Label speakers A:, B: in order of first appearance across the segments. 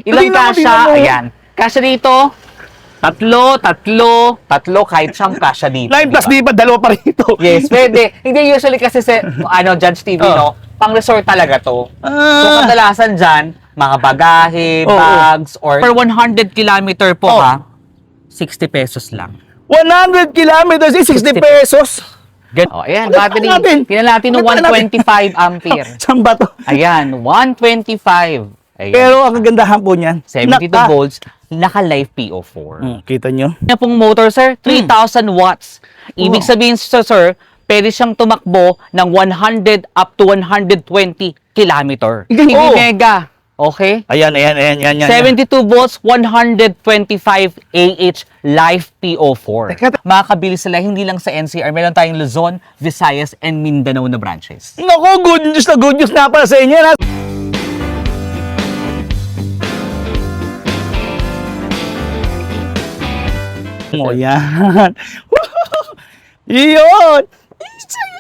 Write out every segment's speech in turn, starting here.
A: Ilang
B: Tingnan mo,
A: kasya?
B: tingnan mo.
A: Ayan. Kasya dito, tatlo, kahit siyang kasya dito.
B: 9 plus
A: diba?
B: di ba? Dalawa pa rito.
A: Yes, pwede. Hindi usually kasi sa, Judge TV,
B: Oh.
A: no? Pang resort talaga to. So,
B: Ah,
A: kadalasan dyan, mga bagahe,
B: Oo.
A: bags, or per 100 kilometer po,
B: Oh.
A: ha? 60 pesos lang.
B: 100 kilometers is 60
A: 60
B: pesos.
A: Oh, ayan,
B: Pagkita
A: battery.
B: natin.
A: Tingnan natin ng
B: Pagkita natin.
A: 125 ampere.
B: Saan ba to?
A: Ayan, 125. Ayan.
B: Pero ang kagandahan po niyan,
A: 72 volts, naka-live PO4.
B: Kita nyo?
A: Yan pong motor, sir, 3,000 watts. Ibig
B: Oh.
A: sabihin, sir, pwede siyang tumakbo ng 100 up to 120 kilometer. Hindi
B: Oh.
A: mega. Okay?
B: Ayan.
A: 72 volts, 125 AH live PO4.
B: Teka.
A: Makakabili sila hindi lang sa NCR, meron tayong Luzon, Visayas, and Mindanao na branches.
B: Naku, good news na para sa inyo. Na. Oh, yan. Iyon.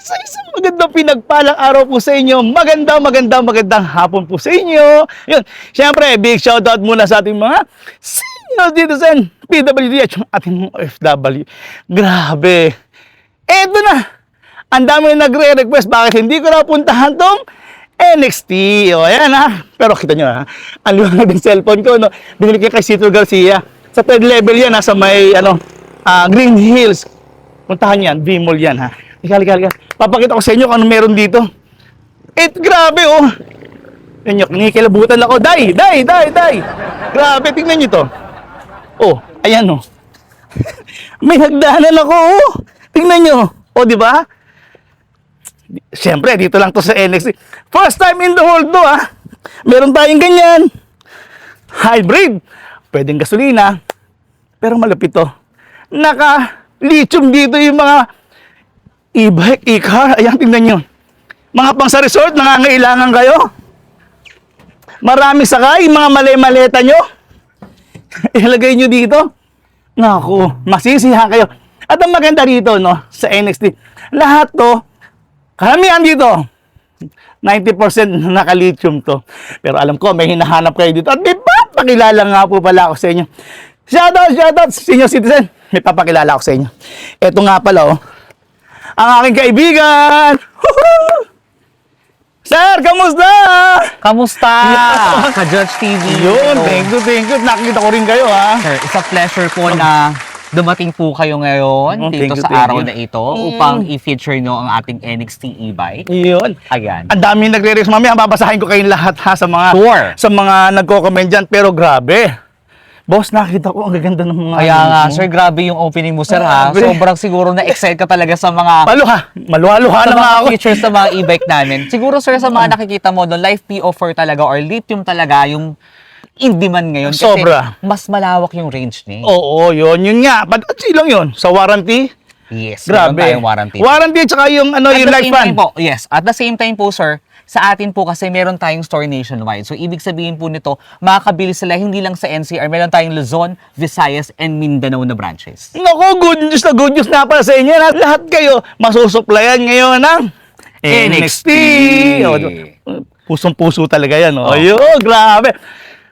B: Isa magandang pinagpalang araw po sa inyo. Magandang hapon po sa inyo. Yun. Siyempre, big shoutout muna sa ating mga senior citizen, PWD at yung ating mga OFW. Grabe. Eto na. Ang dami na nagre-request bakit hindi ko napuntahan tong NXT. O, ayan ha. Pero kita nyo ha. Ang liwanag ng cellphone ko, no? Binili ko kay Cito Garcia. Sa third level yan, nasa may, Green Hills. Puntahan yan. V-Mall yan ha. Halika. Papakita ko sa inyo kung ano meron dito. Grabe oh. Yan yung kinikilabutan ako. Day. Grabe, tingnan nyo to. Oh, ayan oh. May hagdanan ako oh. Tingnan nyo. Oh, di ba? Siyempre, dito lang to sa NXT. First time in the world to ah. Meron tayong ganyan. Hybrid. Pwedeng gasolina. Pero malapit to. Naka-lithium dito yung mga e-bike, e-car. Ayan, tingnan nyo. Mga pang sa resort, nangangailangan kayo. Maraming sakay, mga maleta nyo. Ilagay nyo dito. Naku, masisihan kayo. At ang maganda dito, no, sa NXT, lahat to, karamihan dito, 90% naka-lithium to. Pero alam ko, may hinahanap kayo dito. At di ba, pakilala nga po pala ako sa inyo. Shoutout, senior citizen. May papakilala ako sa inyo. Ito nga pala, oh. Ang aking kaibigan! Woohoo! Sir, kamusta?
A: Kamusta? Ka-Judge TV.
B: Yun, thank you. Nakikita ko rin kayo, ha?
A: Sir, it's a pleasure po na dumating po kayo ngayon dito
B: thank
A: sa
B: you.
A: araw na ito upang i-feature nyo ang ating NXT e-bike.
B: Yun.
A: Ayan.
B: Ang dami nagre-request. Mamaya, babasahin ko kayong lahat, ha, sa mga,
A: Sure.
B: sa mga nagko-comment dyan. Pero grabe. Boss, nakita ko ang gaganda ng mga...
A: Kaya nga, sir, grabe yung opening mo, sir, ha?
B: Grabe.
A: Sobrang siguro na-excite ka talaga sa mga
B: Maluha
A: sa
B: na nga
A: mga
B: ako.
A: features sa mga e-bike namin. Siguro, sir, sa mga nakikita mo doon, live PO4 talaga or lithium talaga yung in demand ngayon. Kasi
B: Sobra.
A: mas malawak yung range niya.
B: Oo, yun nga. Ba't lang yun? Sa warranty?
A: Yes, meron
B: Grabe.
A: tayong warranty.
B: Warranty tsaka yung,
A: At
B: yung
A: the
B: life
A: same
B: plan.
A: time po, yes. At the same time po, sir, sa atin po kasi meron tayong store nationwide. So, ibig sabihin po nito, makakabili sila hindi lang sa NCR. Meron tayong Luzon, Visayas, and Mindanao na branches.
B: Naku, good news na para sa inyo. Lahat kayo masusuplayan ngayon ng NXT. O, pusong-puso talaga yan. Oh. Ayun, grabe.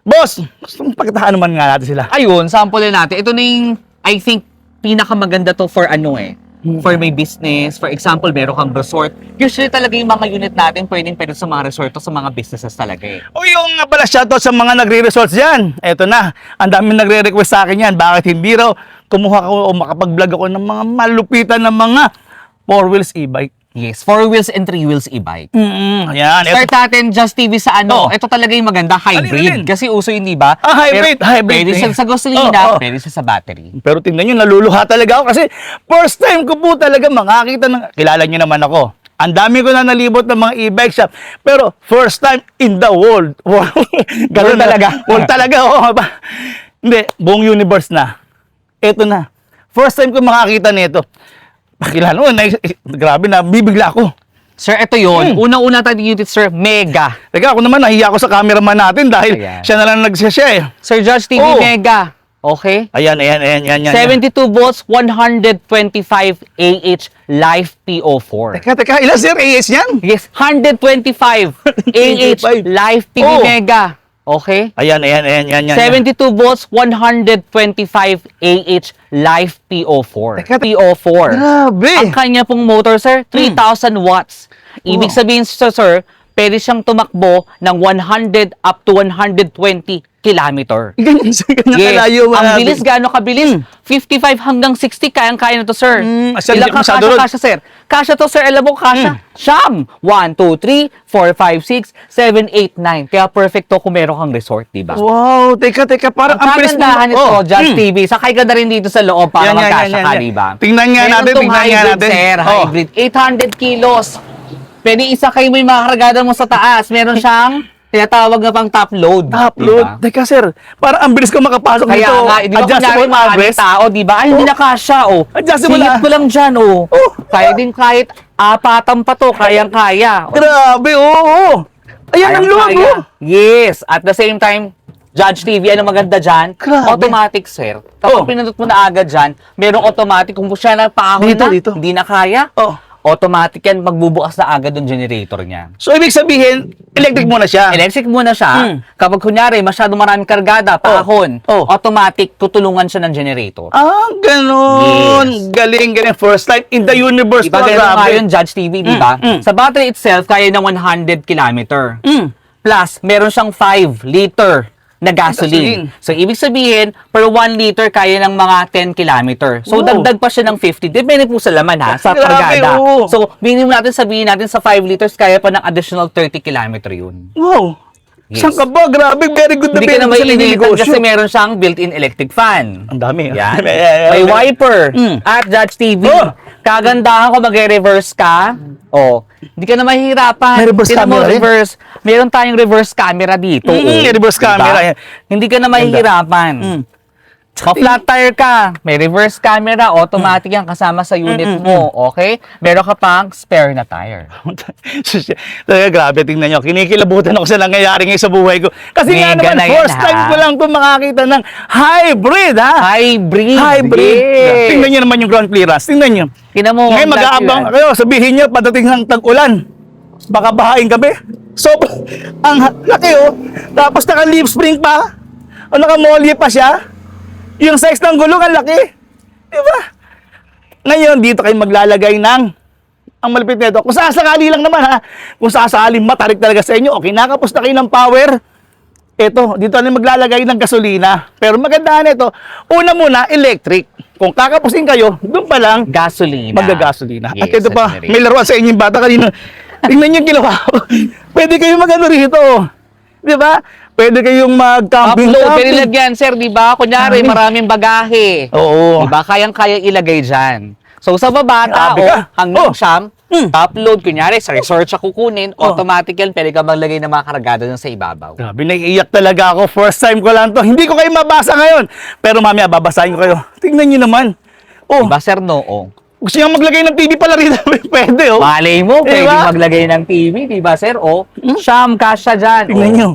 B: Boss, gusto mong pakitaan naman nga natin sila.
A: Ayun, sample natin. Ito na yung, I think, pinakamaganda to for for may business. For example, meron kang resort. Usually talaga yung mga unit natin pwede sa mga resort o sa mga businesses talaga eh.
B: O yung nga pala, shoutout sa mga nagre-resorts dyan. Eto na, ang dami nagre-request sa akin yan. Bakit hindi raw kumuha ko o makapag-vlog ako ng mga malupitan ng mga 4 wheels e-bike.
A: Yes, 4 wheels and 3 wheels e-bike.
B: Ayan.
A: Start natin, Just TV, sa
B: Oh.
A: ito talaga yung maganda, hybrid.
B: Alin?
A: Kasi uso yun, di ba?
B: Hybrid.
A: Pwede siya sa gasolina,
B: Oh.
A: pwede siya sa battery.
B: Pero tingnan nyo, naluluha talaga ako kasi first time ko po talaga makakita ng... Kilala nyo naman ako. Ang dami ko na nalibot ng mga e-bike shop. Pero first time in the world. Ganun
A: World talaga.
B: World talaga. Oo. Hindi, buong universe na. Ito na. First time ko makakita nito. Pakilala mo, grabe na, bibigla ako.
A: Sir, ito yun. Unang-una tayo unit, sir, mega.
B: Teka, ako naman, nahiya ako sa cameraman natin dahil
A: Ayan.
B: siya na lang nagsashare.
A: Sir Judge TV,
B: Oh.
A: mega. Okay?
B: Ayan.
A: 72 volts, 125 AH live PO4.
B: Teka, ilan sir AS yan?
A: Yes, 125 AH live PV
B: Oh.
A: mega. Okay?
B: Ayan.
A: 72 volts, 125 AH live PO4.
B: Teka,
A: PO4.
B: Grabe.
A: Ang kanya pong motor, sir, 3,000 watts. Ibig
B: Wow.
A: sabihin, sir, pwede siyang tumakbo ng 100 up to 120 kilometer.
B: Ganyan kalayo.
A: Ang bilis, gaano kabilis? 55 hanggang 60, kayang-kaya na to, sir.
B: Asya, hindi ko masyado ron.
A: kasya, sir? Kasya to, sir. Alam mo, kasya? Siyam! 1, 2, 3, 4, 5, 6, 7, 8, 9. Kaya perfect to kung meron kang resort, diba?
B: Wow, teka, parang
A: Ang kagandahan nito, Judge TV, sakay ka na rin dito sa loob para magkasya ka, diba?
B: Tingnan nga
A: Meron
B: natin,
A: tong
B: tingnan nga
A: hybrid,
B: natin.
A: sir,
B: Oh.
A: hybrid. 800 kilos. Pwede isakay mo yung mga kargada mo sa taas. Meron siyang tinatawag na pang top load.
B: Upload.
A: Diba?
B: Teka, sir, parang ang bilis ko makapasok
A: Kaya
B: dito.
A: nga, di ba kunyari maraming tao, di ba? Ay, hindi na kasya, oh.
B: Adjustable
A: Singit
B: na.
A: ko lang dyan, oh.
B: Oh.
A: Kaya din kahit apatan pa to, kayang-kaya.
B: Grabe, oo. Ayan ang luwag,
A: Kayang-kaya.
B: oh.
A: Yes. At the same time, Judge TV, ano maganda dyan?
B: Grabe.
A: Automatic, sir. Kapag
B: Oh.
A: pinindot mo na agad dyan, merong automatic. Kung siya na paahon na,
B: Dito.
A: hindi na kaya,
B: Oh.
A: automatic yan, magbubukas na agad yung generator niya.
B: So, ibig sabihin, electric muna siya.
A: Electric muna siya. Kapag kunyari, masyado maraming kargada, paahon,
B: Oh.
A: automatic, tutulungan siya ng generator.
B: Ah, ganon.
A: Yes.
B: Galing. First time in the universe.
A: Diba
B: to,
A: ganun nga
B: grabe.
A: yun, Judge TV, diba? Sa battery itself, kaya ng 100 kilometer. Plus, meron siyang 5 liter na gasoline. So, ibig sabihin, per 1 liter, kaya ng mga 10 kilometer. So,
B: Wow.
A: dagdag pa siya ng 50. Depende po sa laman, ha? Sa
B: Grabe,
A: kargada.
B: oo.
A: So, minimum natin sabihin natin sa 5 liters, kaya pa ng additional 30 kilometer yun.
B: Wow.
A: Yes.
B: Saan ka ba? Grabe, very good na
A: Hindi ka na
B: business sa
A: maininitan
B: negosyo.
A: kasi meron siyang built-in electric fan.
B: Ang dami.
A: Yan.
B: Yeah.
A: May wiper. At Judge TV.
B: Oh.
A: Kagandahan ko magre-reverse ka. Oh, hindi ka na mahihirapan.
B: May reverse
A: Tingnan mo,
B: camera rin?
A: reverse. Meron tayong reverse camera dito.
B: May reverse camera. Yan.
A: Hindi ka na mahihirapan. Pa-flat tire ka, may reverse camera, automatic yan kasama sa unit mo, okay? Meron ka pang spare na tire.
B: Talaga, grabe, tingnan nyo. Kinikilabutan ako sa nangyayari ngayon sa buhay ko. Kasi nga
A: Mega
B: naman,
A: na yan,
B: first time
A: ha?
B: ko lang ito makakita ng hybrid, ha?
A: Hybrid.
B: Hybrid. Tingnan nyo naman yung ground clearance. Tingnan nyo.
A: Tingnan mo.
B: Ngayon, mag-aabang kayo. Sabihin nyo, padating ng tag-ulan. Baka bahain kami. So, ang laki, oh. Tapos naka-leaf spring pa. O naka-molly pa siya. Yung size ng gulong, ang laki. Di ba? Ngayon, dito kayo maglalagay ng ang malapit nito. Kung sasakali lang naman, ha? Kung sasali matarik talaga sa inyo, o kinakapos na kayo ng power, eto, dito na maglalagay ng gasolina. Pero maganda nito, una muna, electric. Kung kakapusin kayo, doon pa lang,
A: Gasolina.
B: magagasolina. At
A: Yes,
B: ito pa,
A: that's
B: may laruan sa inyo yung bata kanina. Tingnan niyo yung ginawa ko. Pwede kayo mag-ano rito. Di ba? Pwede kayong mag-camping.
A: Upload, pwede lagyan, sir, di ba? Kunyari,
B: Dami.
A: maraming bagahe.
B: Oo.
A: Di ba? Kayang-kaya ilagay dyan. So, sa baba,
B: Grabe
A: tao,
B: ka.
A: hanggang
B: Oh.
A: siyam, top load, kunyari, sa resort siya kukunin, automatic yan, pwede ka maglagay ng mga kargada dun sa ibabaw.
B: Grabe, naiiyak talaga ako. First time ko lang to. Hindi ko kayo mabasa ngayon. Pero mamaya, babasahin ko kayo. Tingnan niyo naman. Oh,
A: Di ba, sir, no?
B: gusto niyo maglagay ng TV pala rito. Pwede, oh.
A: Malay mo,
B: Di
A: pwede
B: ba?
A: maglagay ng TV, di ba, sir? Siyam, kasya dyan.
B: Tingnan niyo.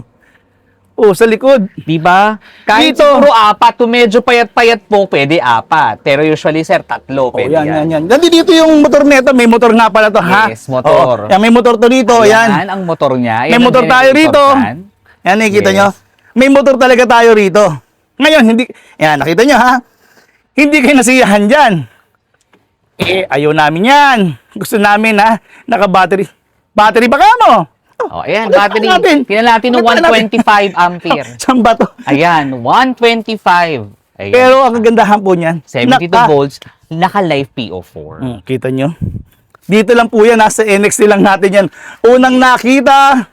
B: Oh, sa likod.
A: Di ba? Kahit
B: Dito.
A: siguro apat, kung medyo payat-payat po, pwede apat. Pero usually, sir,
B: Oh,
A: tatlo, pwede
B: yan. Nandito yung motor nito. May motor nga pala to, ha?
A: Yes, motor.
B: Oo. Yan, may motor to dito. Yan.
A: Ang motor niya.
B: May
A: Yan ang
B: motor tayo rito.
A: dyan.
B: Yan, nakikita
A: Yes.
B: nyo? May motor talaga tayo rito. Ngayon, hindi... Yan, nakita nyo, ha? Hindi kayo nasiyahan dyan. Ayaw namin yan. Gusto namin, ha? Naka-battery. Battery ba ka mo?
A: Oh, ayan,
B: Pakita
A: battery.
B: natin.
A: Tingnan natin ng
B: Pakita natin.
A: 125 ampere.
B: Saan ba to?
A: Ayan, 125. Ayan.
B: Pero ang kagandahan po niyan,
A: 72 volts, naka-live PO4.
B: Kita nyo? Dito lang po yan, nasa NXT lang natin yan. Unang nakita,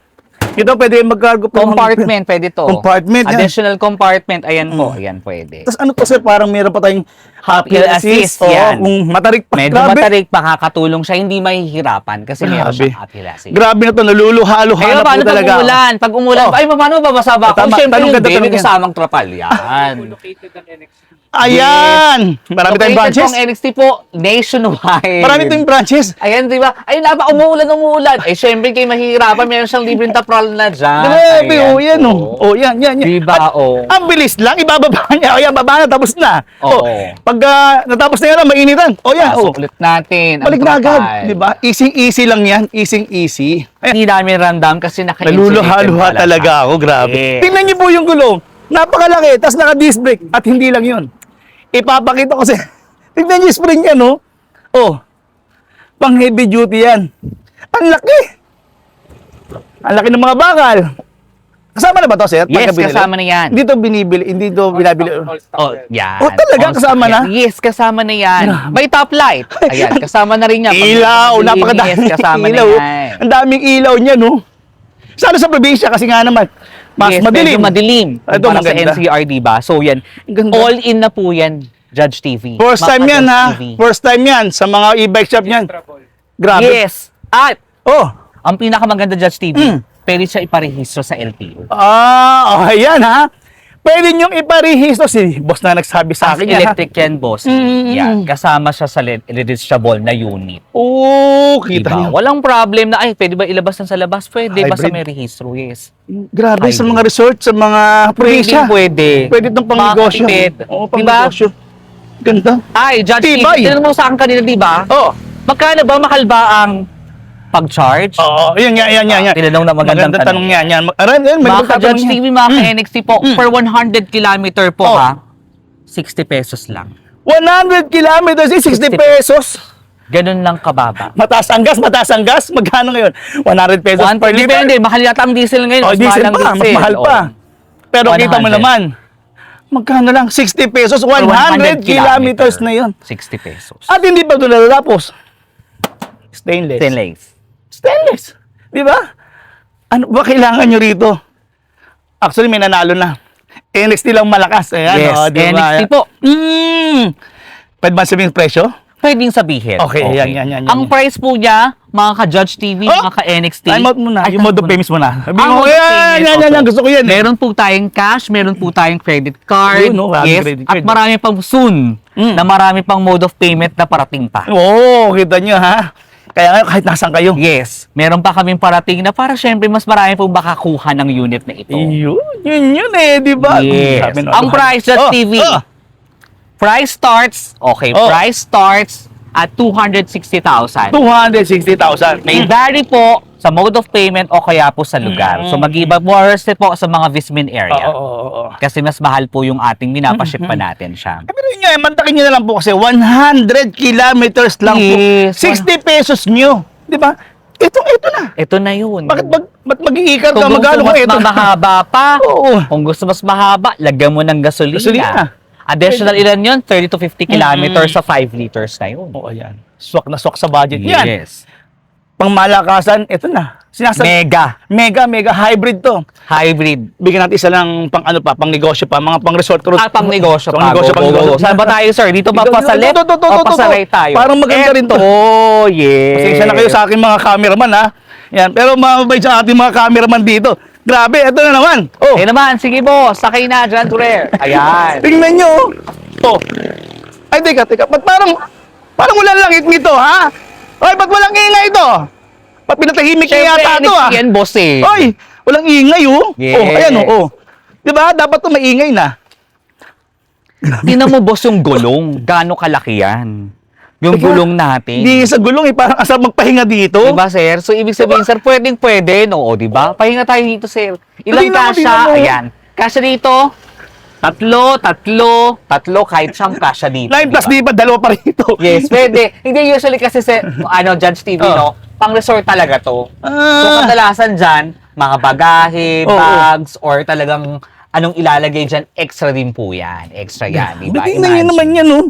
B: ito pwede mag-cargo pa.
A: Compartment, pwede to.
B: Compartment, yan.
A: Additional compartment, ayan po. Ayan, pwede.
B: Tapos ano to sir, parang meron pa tayong
A: Hill assist,
B: Oo,
A: yan.
B: kung matarik pa.
A: Medyo
B: Grabe.
A: matarik, makakatulong siya, hindi mahihirapan kasi meron
B: Grabe.
A: siyang uphill assist.
B: Grabe na to, naluluhalo-halo
A: Ayun,
B: po
A: paano pag
B: talaga.
A: umulan? Pag umulan,
B: Oh.
A: ay, paano babasa ba ako?
B: Tama,
A: Siyempre,
B: tanong ganda,
A: hindi. May
B: tanong yan.
A: kasamang trapal. Yan.
B: Ayan! Marami tayong branches.
A: Located po ang NXT po, nationwide.
B: Marami tayong branches.
A: Ayan, di ba? Ayun na ba, umuulan. Eh, syempre, kayo mahihirapan. Meron siyang libreng tapral na dyan.
B: Grabe,
A: Ayan
B: oh, yan,
A: po.
B: oh. Oh, yan.
A: Di ba,
B: At
A: oh.
B: ang bilis lang, ibababa niya. O, yan, baba na, tapos na.
A: Oo.
B: Oh, Pag natapos na yan, mainitan. O yan,
A: Pasok ulit natin. ang
B: balik na agad.
A: trapal.
B: Di ba? Easy lang yan. Easy. Ayan.
A: Hindi namin ramdam kasi
B: Naluluha-luha talaga ako, grabe.
A: Yes.
B: Tingnan niyo po yung gulong. Napakalaki, tapos naka-disc brake. At hindi lang yun. Ipapakita ko sa... Tingnan niyo yung spring yan, no? Oh, pang heavy duty yan. Ang laki. Ang laki ng mga bakal. Kasama na ba to, sir?
A: Yes,
B: Pagka binili?
A: kasama na yan.
B: Hindi to binibili, hindi to binabili.
A: Oh, yan.
B: Oh, talaga?
A: All
B: Kasama
A: stock
B: na?
A: yan. Yes, kasama na yan. May top light. Ayan, kasama na rin yan. Pag
B: Ilaw,
A: malinis,
B: napakadami.
A: kasama
B: ilaw.
A: na yan.
B: Ang daming ilaw niya, no? Sana sa probinsya kasi nga naman, mas
A: Yes,
B: madilim.
A: medyo madilim.
B: Ito,
A: Para sa
B: maganda.
A: NCR, diba? So, yan.
B: Ang ganda.
A: All in na po yan, Judge TV.
B: First time
A: Maka
B: yan,
A: Judge
B: ha?
A: TV.
B: First time yan sa mga e-bike shop yan. Grabe.
A: Yes. At,
B: Oh.
A: ang pinakamaganda, Judge TV,
B: Mm.
A: pwede siya iparehistro sa LTO.
B: Ayan, ha? Pwede niyong iparehistro. Si boss na nagsabi sa
A: As
B: akin yan, ha?
A: electric yan, boss.
B: Mm.
A: Yan. Kasama siya sa registrable na unit.
B: Oo, kita
A: Diba?
B: niyo.
A: Walang problem na, ay, pwede ba ilabas ng sa labas? Pwede, basta
B: Hybrid.
A: may rehistro, yes.
B: Grabe sa
A: Hybrid.
B: mga resort, sa mga probinsya.
A: Pwede.
B: Pwede itong pang-negosyo.
A: Makakatipid.
B: Oo,
A: Diba?
B: pang-negosyo. Ganda.
A: Ay, Judge Steve,
B: Tibay.
A: tinanong mo sa akin kanina, di ba?
B: Oo.
A: Magkano ba mahal ba ang pag-charge?
B: Oo, yan.
A: Tinanong na magandang
B: tanong yan. Aran, may
A: Mga
B: magtatanong
A: ka-Judge
B: yan.
A: TV, mga ka-NXT po, per 100 kilometer po
B: Oh.
A: ha, 60 pesos lang.
B: 100 kilometers, 60 pesos.
A: Ganun lang kababa.
B: Mataas ang gas. Magkano ngayon? 100 pesos per liter.
A: Depende, mahal yata ang diesel ngayon.
B: Oh,
A: mas
B: diesel
A: mahal ang
B: pa, mas mahal pa. Pero kita mo
A: 100.
B: naman, magkano lang? 60 pesos, 100 kilometers na yun.
A: 60 pesos.
B: At hindi pa doon natatapos. Stainless. Stainless. Di ba? Ano ba kailangan nyo rito? Actually, may nanalo na. NXT lang malakas. Ayan,
A: Yes,
B: oh, di ba?
A: NXT po.
B: Pwede ba sabihin presyo?
A: Pwedeng sabihin.
B: Okay, yan.
A: Ang price po niya, mga ka-Judge TV,
B: Oh!
A: mga ka-NXT.
B: Time out muna.
A: Ay,
B: Yung mode of
A: time out
B: payments muna. Sabi
A: Ang
B: mo,
A: mode of
B: yan,
A: payment, okay.
B: gusto ko yan.
A: Meron po tayong cash, meron po tayong credit card.
B: Yun, no,
A: yes,
B: credit
A: at
B: card.
A: marami pang soon na marami pang mode of payment na parating pa.
B: Oo, kita nyo ha. Kaya kahit nasan kayo.
A: Yes, meron pa kaming parating na para syempre mas marami pong makakuha ng unit na ito.
B: Yun eh, di ba?
A: Yes.
B: Sabi, no,
A: Ang price Judge
B: Oh,
A: TV.
B: oh.
A: Price starts,
B: Oh.
A: price starts at 260,000.
B: 260,000.
A: May vary po sa mode of payment o kaya po sa lugar. So mag-iba more po sa mga Vismin area.
B: Oo.
A: Kasi mas mahal po yung ating minapaship pa natin siya.
B: Pero yun nga, mantakin nyo na lang po kasi 100 kilometers lang
A: Yes.
B: po. 60 pesos nyo. Di ba? Ito na.
A: Ito na yun.
B: Bakit mag-iikar ka?
A: Kung gusto
B: Magkano ko
A: mas
B: ito?
A: mahaba pa,
B: Oo.
A: kung gusto mas mahaba, lagyan mo ng gasolina.
B: Gasolina.
A: Additional ilan yun? 30 to 50 kilometers sa 5 liters na yun.
B: Oo, ayan. Swak na swak sa budget. Yan.
A: Yes.
B: Pang malakasan, ito na. Mega hybrid to.
A: Hybrid.
B: Bigyan natin isa lang pang pang negosyo pa, mga pang resort road.
A: Pang negosyo
B: Pang negosyo, pang negosyo.
A: Saan ba tayo, sir? Dito ba pasalit?
B: Ito.
A: O pasaray tayo?
B: Parang maganda rin to.
A: Oh, yes.
B: Pasensya na kayo sa akin mga cameraman ha. Yan, pero mababait sa ating mga cameraman dito. Grabe, ito na naman. Oh,
A: Eh naman, sige boss, sakay na dyan, Turer. Ayan.
B: tingnan nyo. Oh. Ay, teka. Ba't parang walang langit nito, ha? Oy, ba't walang ingay ito? Ba't pinatahimik niya yata ito, ha?
A: yan, boss eh.
B: Oy, walang ingay, oh.
A: Yes.
B: Oh, ayan, oh. Diba? Dapat ito maingay na.
A: Tingnan mo, boss, yung gulong. Gaano kalaki yan? Yung
B: Teka,
A: gulong natin.
B: Hindi sa gulong, parang asal magpahinga dito.
A: Diba, sir? So, ibig sabihin, sir, pwede. Oo, diba? Pahinga tayo dito, sir. Ilang
B: Tingnan mo,
A: kasya?
B: tingnan mo.
A: Ayan. Kasya dito. Tatlo, kahit siyang kasya dito.
B: 9 plus
A: diba?
B: di ba? Dalawa pa rito.
A: Yes, pwede. Hindi usually kasi Judge TV,
B: Oh.
A: no? Pang resort talaga to. So,
B: Ah,
A: kadalasan dyan, mga bagahe,
B: Oo.
A: bags, or talagang anong ilalagay dyan, extra din po yan. Extra yan, di ba?
B: tingnan nyo naman yan, oh.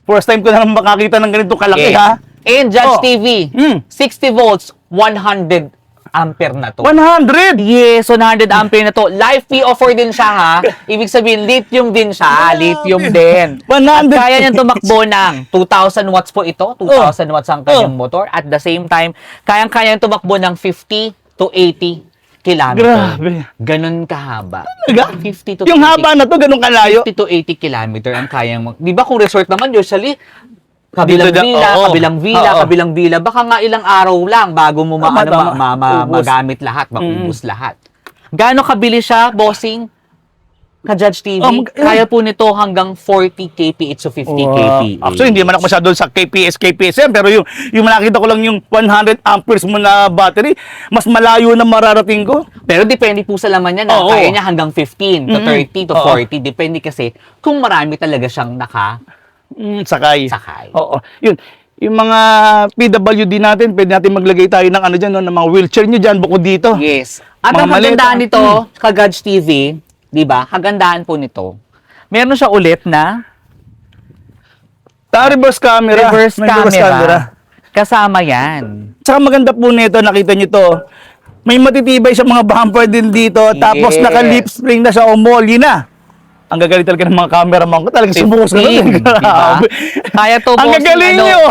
B: First time ko na naman makakita ng ganito kalaki,
A: Yes.
B: ha?
A: And Judge
B: Oh.
A: TV,
B: Mm.
A: 60 volts, 100 ampere na to.
B: 100!
A: Yes, 100 ampere na to. Live P04 din siya, ha? Ibig sabihin, lithium din siya. Lithium din.
B: 100.
A: At kaya niyang tumakbo ng 2,000 watts po ito. 2,000 watts ang kanyang
B: Oh.
A: motor. At the same time, kayang-kaya niyang tumakbo ng 50 to 80 kilometer.
B: Grabe.
A: Ganun kahaba.
B: Talaga?
A: 50 to
B: Yung
A: 80
B: haba na to, ganun kalayo.
A: 50 to 80 kilometer ang kayang di ba kung resort naman usually kabilang
B: Dito
A: villa,
B: oo. Oo.
A: kabilang villa, baka nga ilang araw lang bago mo
B: Tama. Ubus.
A: magamit lahat, maubos lahat. Gaano kabili siya, bossing? Ka-Judge TV,
B: mag-
A: kaya po nito hanggang 40 kph to 50 kph.
B: Actually, hindi man ako masyado sa KPS, pero yung nakita ko lang yung 100 amperes mo na battery, mas malayo na mararating ko.
A: Pero depende po sa laman niya na
B: Oo.
A: kaya niya hanggang 15 to 30 to
B: Oo.
A: 40. Depende kasi kung marami talaga siyang
B: Sakay.
A: Sakay.
B: Oo. Yun. Yung mga PWD natin, pwede natin maglagay tayo ng ano dyan, no, ng mga wheelchair nyo dyan, bukod dito.
A: Yes. At
B: Mga
A: ang kagandahan
B: maleta.
A: nito, ka-Judge TV, di ba? Kagandahan po nito. Meron siya ulit na
B: Reverse camera.
A: reverse
B: May
A: camera. Kasama yan.
B: Tsaka maganda po nito, nakita nyo to. May matitibay sa mga bumper din dito, tapos
A: Yes.
B: naka-lip spring na siya o molly na. Ang gagaling talaga ng mga cameraman ko, talaga sumukas ko
A: 15,
B: na.
A: diba? Kaya to
B: Ang
A: bossing,
B: gagaling nyo!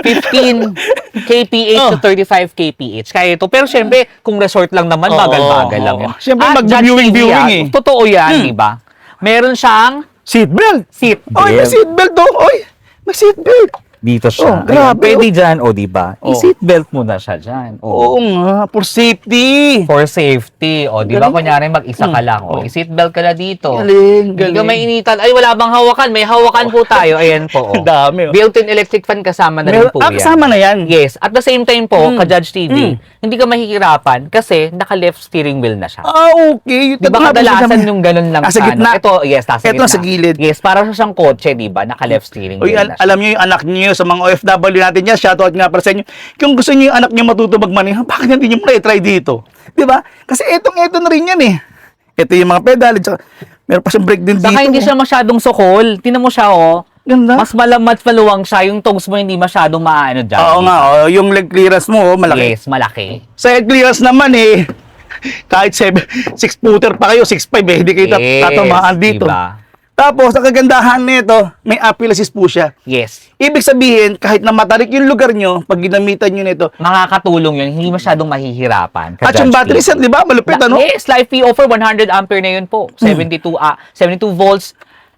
A: 15 kph to 35 kph. Kaya ito. Pero syempre, kung resort lang naman,
B: Oo,
A: bagal-bagal lang
B: oo.
A: yun.
B: Syempre,
A: At Judge
B: mag-viewing
A: TV,
B: eh.
A: Totoo yan, di ba? Meron siyang
B: Seatbelt!
A: seatbelt.
B: Oy, may seatbelt to! Oy, may seatbelt!
A: Dito siya.
B: Oh, grabe,
A: Ayan, pwede dyan, o di ba?
B: Oh.
A: I-seatbelt mo na siya dyan.
B: Oo nga, for safety!
A: For safety. O, di ba?
B: Galing.
A: Kunyari, mag-isa ka lang. O,
B: Oh.
A: i-seatbelt ka na dito.
B: Galing,
A: Hindi ka mainitan. Ay, wala bang hawakan? May hawakan po tayo. Ayan po.
B: Ang dami, oh.
A: Built-in electric fan kasama na rin po yan.
B: kasama na yan.
A: Yes. At the same time po, ka-Judge TV, hindi ka mahihirapan kasi naka-left steering wheel na siya.
B: Okay.
A: Di ba kadalasan yung ganun lang
B: Sa gitna.
A: Ito, yes, nasa
B: Ito
A: gitna.
B: sa gilid.
A: Yes, para sa siyang kotse, di ba? Naka-left steering
B: Uy,
A: wheel na siya.
B: alam niyo yung anak niyo sa mga OFW natin yan, shoutout nga para sa inyo. Kung gusto niyo yung anak niyo matuto magmaneho, bakit hindi niyo try dito? 'Di ba? Kasi ito na rin yan eh. Ito yung mga pedal, tsaka meron pa siyang brake din dito.
A: Saka hindi siya masyadong sukol. Tinan mo siya, oh.
B: Ganda.
A: Mas maluwang siya. Yung toes mo hindi masyadong maano dyan.
B: Oo nga, yung leg clearance mo, malaki.
A: Yes, malaki.
B: Sa leg clearance naman eh, kahit 6-footer pa kayo, 6'5", eh, hindi kayo tatamaan dito.
A: Diba?
B: Tapos, ang kagandahan nito, may appeal assist po siya.
A: Yes.
B: Ibig sabihin, kahit na matarik yung lugar nyo, pag ginamitan nyo nito,
A: Makakatulong yun. Hindi masyadong mahihirapan.
B: at yung battery set, di ba? Malupit, ano?
A: Yes, Live PO for 100 ampere na yun po. 72 volts,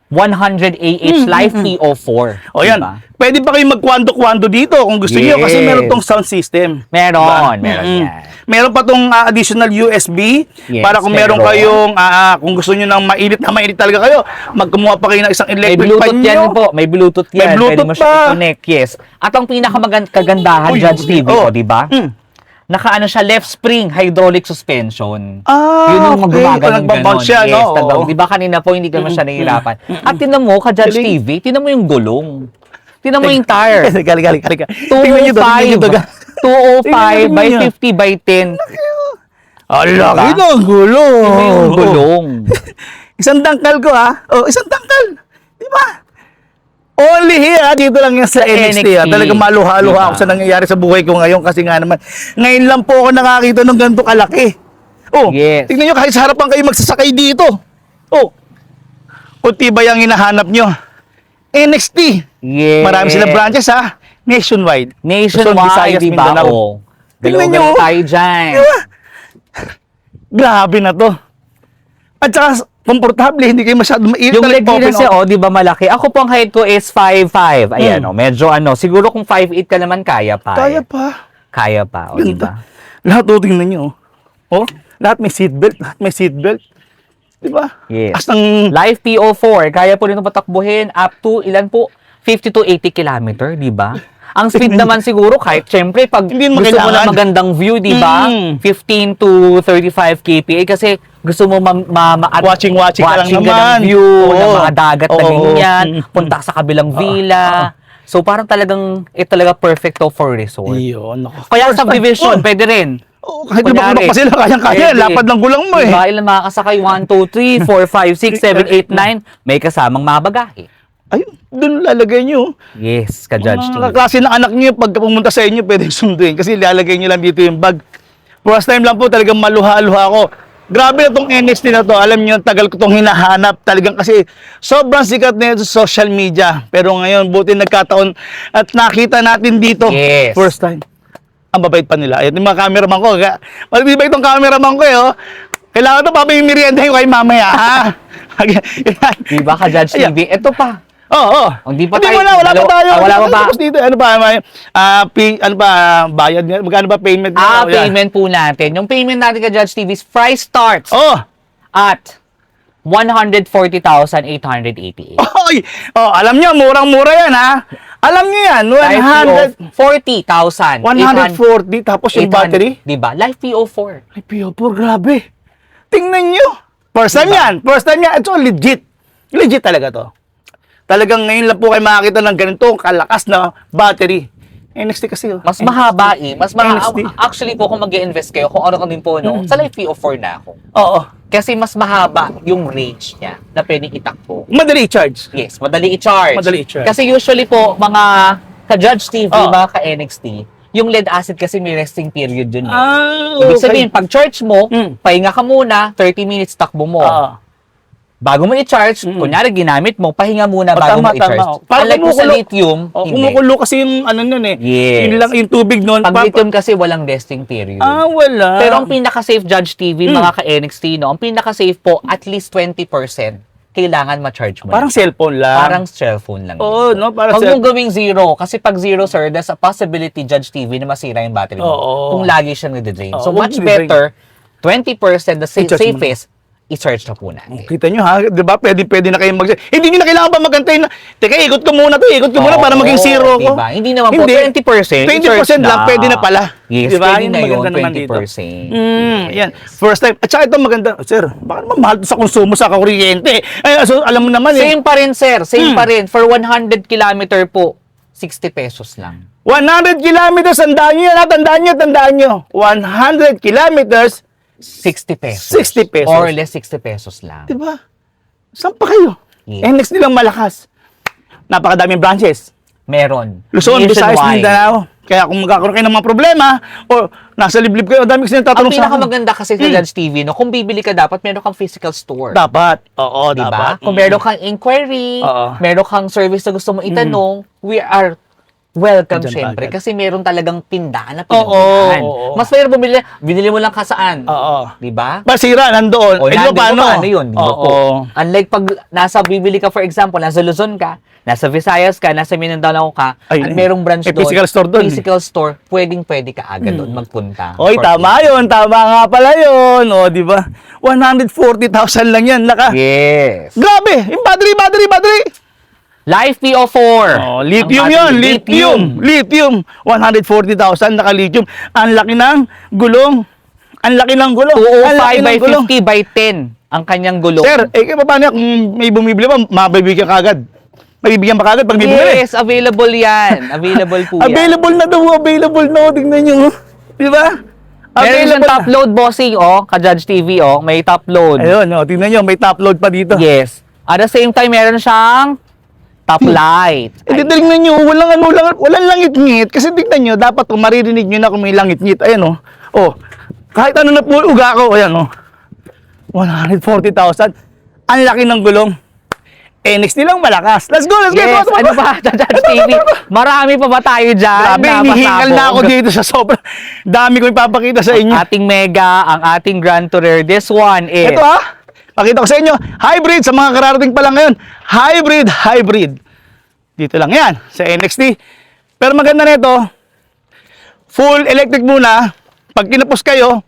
A: 100 AH Live PO4.
B: O yan,
A: Diba?
B: pwede pa kayo magkwando-kwando dito kung gusto nyo kasi
A: Yes.
B: meron tong sound system.
A: Meron,
B: Diba?
A: meron
B: Mm-mm.
A: yan.
B: Meron pa tong additional USB
A: Yes,
B: para kung meron
A: meron.
B: kayong, kung gusto nyo ng mainit talaga kayo, magkumuha pa kayo ng isang
A: May
B: electric
A: Bluetooth
B: fan
A: yan
B: nyo.
A: po. May Bluetooth yan.
B: May Bluetooth
A: Pwede mo siya
B: pa.
A: i-connect. Yes. At ang pinakakagandahan,
B: Uy,
A: Judge TV,
B: oh.
A: di ba?
B: Mm.
A: Nakaano siya, left spring hydraulic suspension.
B: Ah,
A: Yun yung
B: okay.
A: gumagano
B: Nagbabounce siya,
A: yes,
B: no?
A: nagbabounce.
B: Oo.
A: Di ba kanina po, hindi ka masyadong nahihirapan. At tinan mo, ka-Judge
B: Galing.
A: TV, tinan mo yung gulong. Tinan mo yung tire.
B: Gali. Tingnan nyo to, tingnan nyo to.
A: 205 by
B: Tingnan nyo.
A: 50 by 10.
B: Ang
A: Diba?
B: laki ng gulo.
A: Tinan mo yung gulong.
B: Isang tangkal ko, ha? Oh, isang tangkal. Di ba? Only here, dito lang yan sa NXT.
A: NXT.
B: Talagang maluha-luha
A: Diba?
B: ako sa nangyayari sa buhay ko ngayon kasi nga naman, ngayon lang po ako nakakita ng ganito kalaki. Oh,
A: Yes.
B: tingnan nyo, kahit sa harapan kayo magsasakay dito. Oh, kunti ba yung hinahanap nyo? NXT.
A: Yes.
B: Marami silang branches, ha? Nationwide. Luzon,
A: Nationwide,
B: Visayas,
A: di ba?
B: Mindanao.
A: Oh.
B: Tingnan
A: Dalawa
B: nyo.
A: tayo dyan.
B: Di ba? Grabe na to. At saka, komportable, hindi kayo masyado mainit.
A: Yung leg
B: Open,
A: kasi, di ba malaki? Ako po ang height ko is 5'5". Ayan, medyo siguro kung 5'8 ka naman, kaya pa.
B: Kaya pa.
A: Kaya pa, di ba?
B: Ganda. Lahat o, tingnan nyo. Oh, lahat may seatbelt. Lahat may seatbelt. Di ba?
A: Yes.
B: As ng,
A: Live PO4, kaya po nito patakbuhin up to, ilan po? 50 to 80 kilometer, di ba? Ang speed naman siguro, kahit syempre, pag
B: Hindi mo
A: gusto mo na
B: kailangan.
A: magandang view, di ba? 15 to 35 kph kasi gusto mo
B: Watching ka lang
A: ng
B: naman.
A: view ng
B: Oo.
A: mga dagat na
B: Oo.
A: ganyan, punta ka sa kabilang villa. So parang talagang, talaga perfect to for resort.
B: Iyon. Ako.
A: Kaya subdivision, pwede rin.
B: Oh, kahit
A: Kunyari,
B: lumaki pa sila, kayang-kaya.
A: pwede.
B: Lapad ng gulang mo eh.
A: Diba? Ilan makakasakay? 1, 2, 3, 4, 5, 6, 7, 8, 9. May kasamang mga bagahe.
B: Ayun, doon lalagay nyo.
A: Yes, ka-Judge
B: Mga
A: TV.
B: kaklase ng anak nyo, pag pumunta sa inyo, pwede sunduin. Kasi lalagay nyo lang dito yung bag. First time lang po, talagang maluha-luha ako. Grabe na tong NXT na to. Alam nyo, tagal ko tong hinahanap. Talagang kasi sobrang sikat na ito sa social media. Pero ngayon, buti nagkataon at nakita natin dito.
A: Yes.
B: First time. Ang babait pa nila. Ayun yung mga cameraman ko. Malibay itong cameraman ko eh. Oh. Kailangan ito, papay merienda yung kay mamaya. Ha?
A: Diba ka-Judge
B: Ayan.
A: TV? Ito pa.
B: Oo.
A: Hindi pa
B: Hindi,
A: tayo-
B: wala pa tayo.
A: wala pa ba?
B: Tapos dito, ano pa, ano pa, bayad nga, magkano ba payment?
A: Payment po natin. Yung payment natin ka-Judge TV is price starts
B: Oh,
A: at 140,888.
B: Oy! Oh, alam nyo, murang-mura yan, ha? Alam nyo yan,
A: 40,000.
B: 140, tapos yung battery.
A: Diba? Life PO4.
B: Ay, PO4, grabe. Tingnan nyo. First time yan. First time yan. Ito, legit. Legit talaga to. Talagang ngayon lang po kayo makakita ng ganito kalakas na battery. NXT kasi.
A: Mas mahaba eh. Mas
B: NXT.
A: Actually po, kung mag-invest kayo, kung ano ka din po, no, sa Life PO4 na ako.
B: Oo.
A: Kasi mas mahaba yung range niya na pwedeng itakbo.
B: Madali i-charge.
A: Yes, madali i-charge.
B: Madali i-charge.
A: Kasi usually po, mga ka-Judge TV,
B: Oo.
A: mga ka-NXT, yung lead acid kasi may resting period dun eh.
B: Ah,
A: Ibig sabihin, pag charge mo,
B: Mm.
A: pahinga ka muna, 30 minutes takbo mo.
B: Oo.
A: Bago mo i-charge, kunyari ginamit mo, pahinga muna
B: Oh,
A: bago
B: tama,
A: mo i-charge.
B: tama. Parang
A: Unlike po sa
B: kumukulo.
A: lithium,
B: Oh,
A: hindi.
B: kumukulo kasi yung ano nun eh.
A: Yes.
B: Yun lang, yung tubig nun.
A: Pag lithium kasi walang resting period.
B: Wala.
A: Pero ang pinaka-safe Judge TV, mga ka-NXT, no, ang pinaka-safe po, at least 20% kailangan ma-charge mo.
B: Parang cellphone lang.
A: Parang cellphone lang.
B: Oo, no? Parang
A: Huwag mong gawing zero. Kasi pag zero, sir, there's a possibility, Judge TV, na masira yung battery mo.
B: Oo.
A: Kung lagi siyang nade-drain.
B: Oo,
A: So,
B: huwag
A: much
B: nade-drain.
A: better, 20%, the
B: I-charge mo.
A: safest, i-charge na po natin.
B: Kita nyo ha, di ba? Pwede na kayong Hindi nyo na kailangan pa magantay na, teka, ikot ko muna para maging zero ko.
A: Diba? Hindi naman po, 20%.
B: 20% lang, pwede na pala.
A: Yes,
B: Diba?
A: pwede
B: Yun
A: na
B: ang
A: yun,
B: maganda naman dito.
A: 20%.
B: Yan. First time. At saka ito maganda. Sir, baka naman mahal to sa konsumo sa kuryente. Ay, so, alam mo naman eh.
A: Same pa rin, sir. Same pa rin. For 100 kilometer po, 60 pesos lang.
B: 100 kilometers, tandaan nyo yan ha, tandaan nyo. 100 kilometers,
A: 60 pesos.
B: 60 pesos.
A: Or less 60 pesos lang.
B: di ba? Saan pa kayo?
A: Yeah.
B: NX nilang malakas. Napakadaming branches.
A: Meron.
B: Luzon, Visayas,
A: Nationwide.
B: Mindanao. Kaya kung magkakaroon kayo ng mga problema, o nasa liblib kayo, dami kasi
A: Ang
B: nagtatanong sa akin.
A: pinakamaganda kasi sa Judge TV, no, kung bibili ka dapat meron kang physical store.
B: Dapat. Oo,
A: Diba?
B: dapat.
A: Kung meron kang inquiry,
B: Oo.
A: meron kang service na gusto mo itanong, we are welcome
B: Andyan
A: syempre.
B: agad.
A: Kasi meron talagang tindahan na
B: Oo,
A: pinupuntahan.
B: oo.
A: Mas mayroon binili mo lang ka saan.
B: Oo.
A: Diba?
B: Basira, nandoon.
A: O
B: Eh, di ba
A: nandun mo paano yun? Di ba
B: Oo.
A: po? Unlike pag bibili ka, for example, nasa Luzon ka, nasa Visayas ka, nasa Mindanao ka,
B: Ay,
A: at merong branch
B: may
A: doon.
B: physical store doon.
A: Physical store, pwede ka agad doon magpunta.
B: Oy,
A: For
B: tama yun. Tama nga pala yun. O, di ba? 140,000 lang yan.
A: Yes.
B: Grabe! Yung battery!
A: Life PO4.
B: Oh, lithium
A: Ang
B: yun.
A: battery,
B: Lithium. 140,000 naka-lithium. Ang laki ng gulong. Ang laki ng gulong.
A: 205
B: Ang laki
A: by
B: ng gulong.
A: 50 by 10 ang kanyang gulong.
B: Sir, paano kung may bumibili pa, mabibigyan ka agad? Mabibigyan pa kagad pag may bumili?
A: Yes, available yan. Available po yan.
B: Available na daw. Available na. Tingnan nyo. Di ba?
A: Meron siyang top load, bossing, ka-Judge TV, may top load.
B: Ayun, tingnan nyo. May top load pa dito.
A: Yes. At the same time, meron siyang top light.
B: Eh, tingnan nyo, walang langit-ngit. Kasi tingnan nyo, dapat kung maririnig nyo na kung may langit-ngit. Ayan, kahit ano na po, uga ko. Ayan, 140,000. Ang laki ng gulong. NXT lang malakas. Let's go.
A: Yes, ano ba, Judge TV? Marami pa ba tayo dyan?
B: Grabe, hinihingal na ako dito sa sobrang. Dami ko ipapakita sa inyo.
A: Ating Mega, ang ating Grand Tourer. This one is...
B: Ito pakita ko sa inyo. Hybrid sa mga kararating pa lang ngayon. Hybrid. Dito lang yan, sa NXT. Pero maganda nito, full electric muna. Pag kinapos kayo,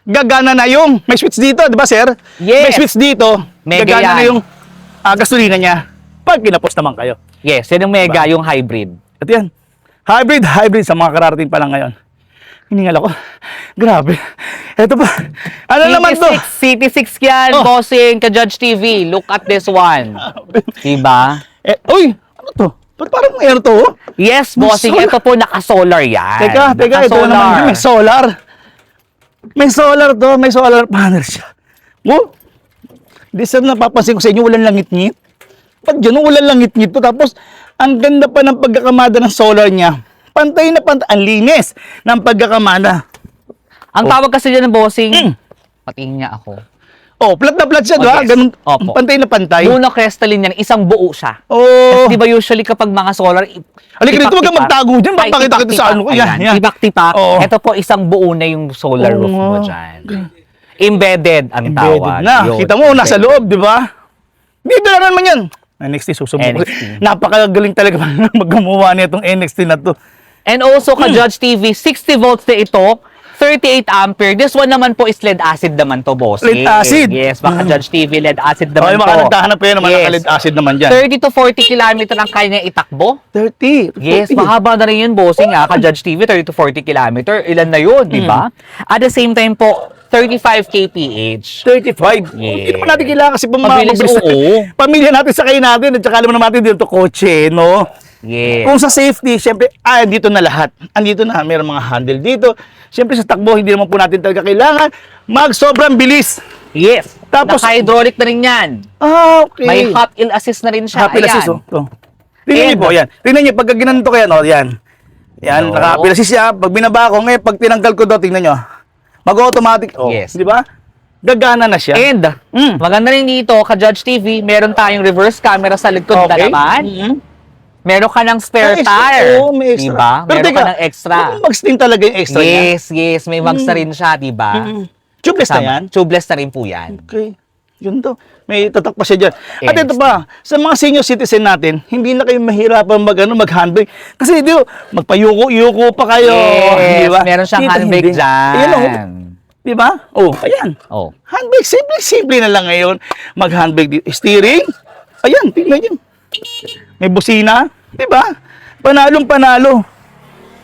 B: gagana na yung, may switch dito, di ba sir?
A: Yes.
B: May switch dito,
A: Mega
B: gagana na
A: yan.
B: yung gasolina niya. Pag kinapos naman kayo.
A: Yes, yan yung Mega, yung hybrid.
B: At yan, hybrid sa mga kararating pa lang ngayon. Hiningal ako. Grabe. Ito pa. Ano naman to?
A: CT6 yan, bossing, ka-Judge TV. Look at this one. Diba?
B: Uy, ano to? Ba't parang air to?
A: Yes,
B: May
A: bossing.
B: solar.
A: Ito po naka-solar yan.
B: Teka, ito naman. May solar. May solar to. May solar panel siya. Di sir, napapansin ko sa inyo, walang langit-ngit. Pag dyan, walang langit-ngit to. Tapos, ang ganda pa ng pagkakamada ng solar niya. Pantay na pantay. Ang linis ng pagkakamada.
A: Ang tawag kasi dyan ng bossing, patingin niya ako.
B: Flat na flat siya, di ba?
A: yes.
B: Ganun,
A: Opo.
B: pantay na pantay.
A: Monocrystalline yan, isang buo siya.
B: Oh.
A: Kasi di ba usually kapag mga solar,
B: Halika dito, huwag kang magtago dyan.
A: Ay,
B: Papakita kita sa ano ko. Yan, yan.
A: Tipak-tipak.
B: Oo.
A: Ito po, isang buo na yung solar
B: Oo
A: roof mo
B: nga.
A: dyan. Embedded ang
B: Embedded
A: tawag.
B: na.
A: Yun,
B: Kita mo, nasa
A: embedded.
B: loob, di ba? Dito na naman yan. NXT, susubok.
A: NXT.
B: Napakagaling talaga maggumawa na itong NXT na to.
A: And also, ka-Judge TV, 60 volts na ito, 38 ampere. This one naman po is lead acid naman to, boss.
B: Lead acid?
A: Yes, baka Judge TV, lead acid
B: Okay,
A: naman
B: mga
A: po.
B: nagtahanap kayo naman ng lead acid naman dyan.
A: 30 to 40 kilometer ang kaya niya itakbo.
B: 30.
A: Yes,
B: 40.
A: mahaba na rin yun, bossing, ka-Judge TV, 30 to 40 kilometer. Ilan na yun, di ba? At the same time po, 35 kph.
B: 35.
A: Yes.
B: Hindi naman natin kailangan kasi
A: Mabilis, oo.
B: Pamilya natin, sakay natin, at saka alam naman natin dito kotse, no?
A: Yes.
B: Kung sa safety, syempre, andito na lahat. Andito na, mayroong mga handle dito. Syempre sa takbo, hindi naman po natin talaga kailangan sobrang bilis.
A: Yes.
B: Tapos-
A: Naka-hydraulic na rin yan.
B: Okay.
A: May hop hill assist na rin siya.
B: Happy
A: Ayan.
B: assist, oh. Oh. Tingnan niyo
A: And-
B: po, yan. Tingnan niyo, pagka ginanto ko yan, oh, yan. Yan,
A: No.
B: naka-happy assist siya. Pag binaba ko, ngayon, pag tinanggal ko daw, tingnan niyo. Mag-automatic, oh.
A: Yes.
B: Di ba? Gagana na siya.
A: And,
B: Mm.
A: maganda rin dito, ka-Judge TV, meron tayong reverse camera sa likod na naman.
B: Mhm.
A: Meron ka ng spare
B: May extra.
A: tire.
B: Oo, may extra.
A: Diba?
B: Pero
A: Meron
B: teka,
A: ka ng extra.
B: Mags din talaga yung extra niya.
A: Yes, may mags na rin siya, diba?
B: Tubeless na yan?
A: Tubeless na rin po yan.
B: Okay. Yun to. May tatak pa siya dyan. At
A: Yes.
B: ito pa, sa mga senior citizen natin, hindi na kayo mahirapan mag-handbrake. Kasi di magpayuko-yuko pa kayo.
A: Yes,
B: Di ba?
A: meron siyang
B: Dito,
A: handbrake
B: hindi.
A: dyan.
B: Ayan, oh. Di ba? Oh, ayan.
A: Oh.
B: Handbrake, simple na lang ngayon. Mag-handbrake dito. Steering. Ayan, tingnan nyo. May busina. Di ba? Panalong panalo.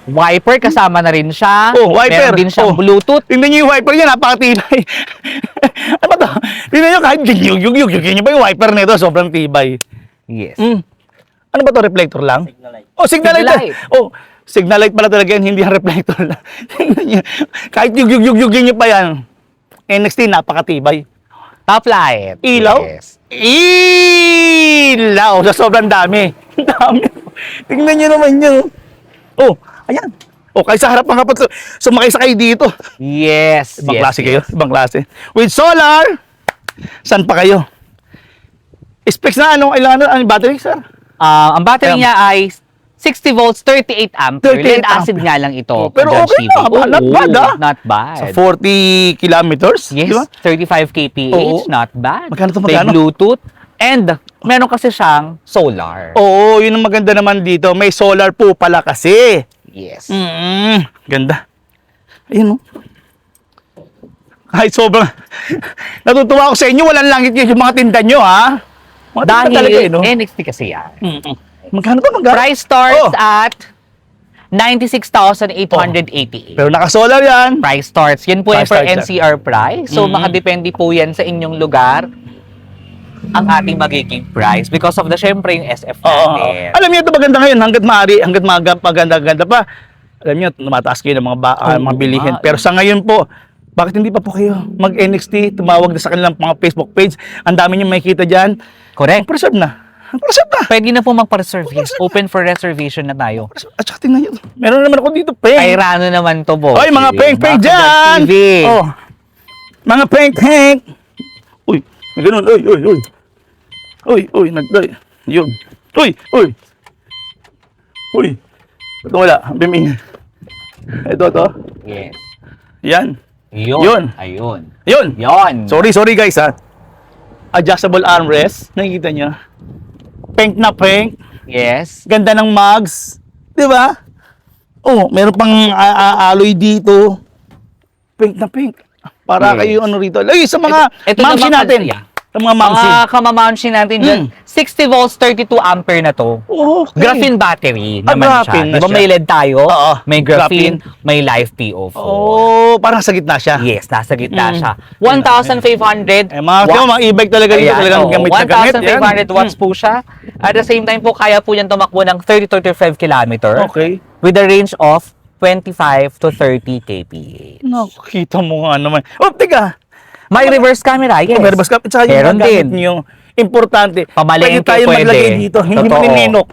A: Wiper, kasama na rin siya.
B: Oh, wiper.
A: Meron din siyang
B: Oh.
A: Bluetooth.
B: Tingnan nyo yung wiper niya, napakatibay. Ano ba to? Tingnan nyo, kahit yung nyo ba yung wiper nito, sobrang tibay.
A: Yes.
B: Ano ba to, reflector lang? Signal light. Oh, signal light.
A: Signal light.
B: Oh, signal light pala talaga yan, hindi yan reflector lang. Tingnan nyo, kahit yung nyo pa yan. NXT, napakatibay.
A: Top light.
B: Ilaw?
A: Yes.
B: Ilaw! Sa sobrang dami. Ang dami. Tingnan nyo naman yun. Oh, ayan. Oh, kahit sa harap ng kapat, sumakay sa kayo dito.
A: Yes.
B: Ibang
A: yes,
B: klase
A: yes.
B: kayo, ibang klase. With solar, saan pa kayo? Specs na anong battery, sir?
A: Ang battery
B: Ayan.
A: niya ay 60 volts, 38 ampere.
B: 38
A: Lead acid
B: ampere.
A: nga lang ito.
B: Oh, pero
A: Judge
B: okay
A: TV.
B: na, not bad, ah.
A: Not bad.
B: Sa 40 kilometers,
A: Yes,
B: di ba?
A: 35 kph,
B: Oo.
A: not bad.
B: Magkano to,
A: May
B: magkano?
A: Bluetooth. And, meron kasi siyang solar.
B: Oo, yun ang maganda naman dito. May solar po pala kasi.
A: Yes.
B: Ganda. Ayun, oh. Kahit sobrang... Natutuwa ako sa inyo, walang langit yung mga tinda nyo, ha? Mga tinda
A: Dahil
B: talaga, no?
A: NXT kasi yan.
B: Magkano ba? Magkano?
A: Price starts
B: Oh.
A: at 96,888.
B: Pero naka-solar yan.
A: Price starts. Yan po yung
B: Price
A: per
B: starts, sir.
A: NCR price. So, makadepende po yan sa inyong lugar ang ating magiging price because of the, syempre, yung SF
B: Oo.
A: natin.
B: Alam niyo ito maganda ngayon hangga't maaari, hangga't maganda pa. Alam niyo, tumataas kayo ng mga bilihin. Pero sa ngayon po, bakit hindi pa po kayo mag-NXT, tumawag na sa kanilang mga Facebook page. Ang dami niyo makikita diyan.
A: Correct.
B: Preserve na. Preserve na.
A: Pwede na po magpa-reserve. Yes, open for reservation na tayo.
B: At saka tingnan niyo. Meron naman ako dito, peng.
A: Kay Rano naman to, boss.
B: Oy, mga peng-peng
A: Mga
B: dyan!
A: TV.
B: Oh. Mga peng-peng! Uy, may ganun. Uy, nagday. Yun. Uy! Ito wala, biming. Ito.
A: Yes.
B: Yan.
A: Yun. Ayun.
B: Yun.
A: Yun.
B: Sorry guys ha. Adjustable armrest. Nakikita nyo? Pink na pink.
A: Yes.
B: Ganda ng mugs. Di ba? Oh, meron pang alloy dito. Pink na pink. Para
A: Yes.
B: kayo ano rito. Ay, sa mga
A: Ito
B: mamsi
A: naman,
B: natin.
A: yeah.
B: Sa mga mamsi.
A: Mga kamamaunsin natin dyan, 60 volts, 32 ampere na to.
B: Okay.
A: Graphene battery
B: Ah,
A: naman
B: graphene
A: siya.
B: na
A: Di ba
B: siya.
A: may LED tayo?
B: Oo,
A: May graphene,
B: graphene.
A: may live PO4.
B: Oh, parang sa gitna siya.
A: Yes, nasa gitna siya. 1,500
B: Eh, mga e-bike talaga dito. Talagang gamit na gamit.
A: 1,500 watts po siya. At the same time po, kaya po yan tumakbo ng 30-35 kilometer
B: Okay.
A: with a range of 25 to 30 kph.
B: Nakikita mo nga naman. Oh, teka.
A: May reverse camera, yes.
B: Oh, meron ba? At saka yung
A: Meron
B: magagamit
A: din.
B: niyo, importante.
A: Pamalengke,
B: tayo
A: pwede.
B: maglagay dito. Hindi
A: Totoo.
B: maninenok.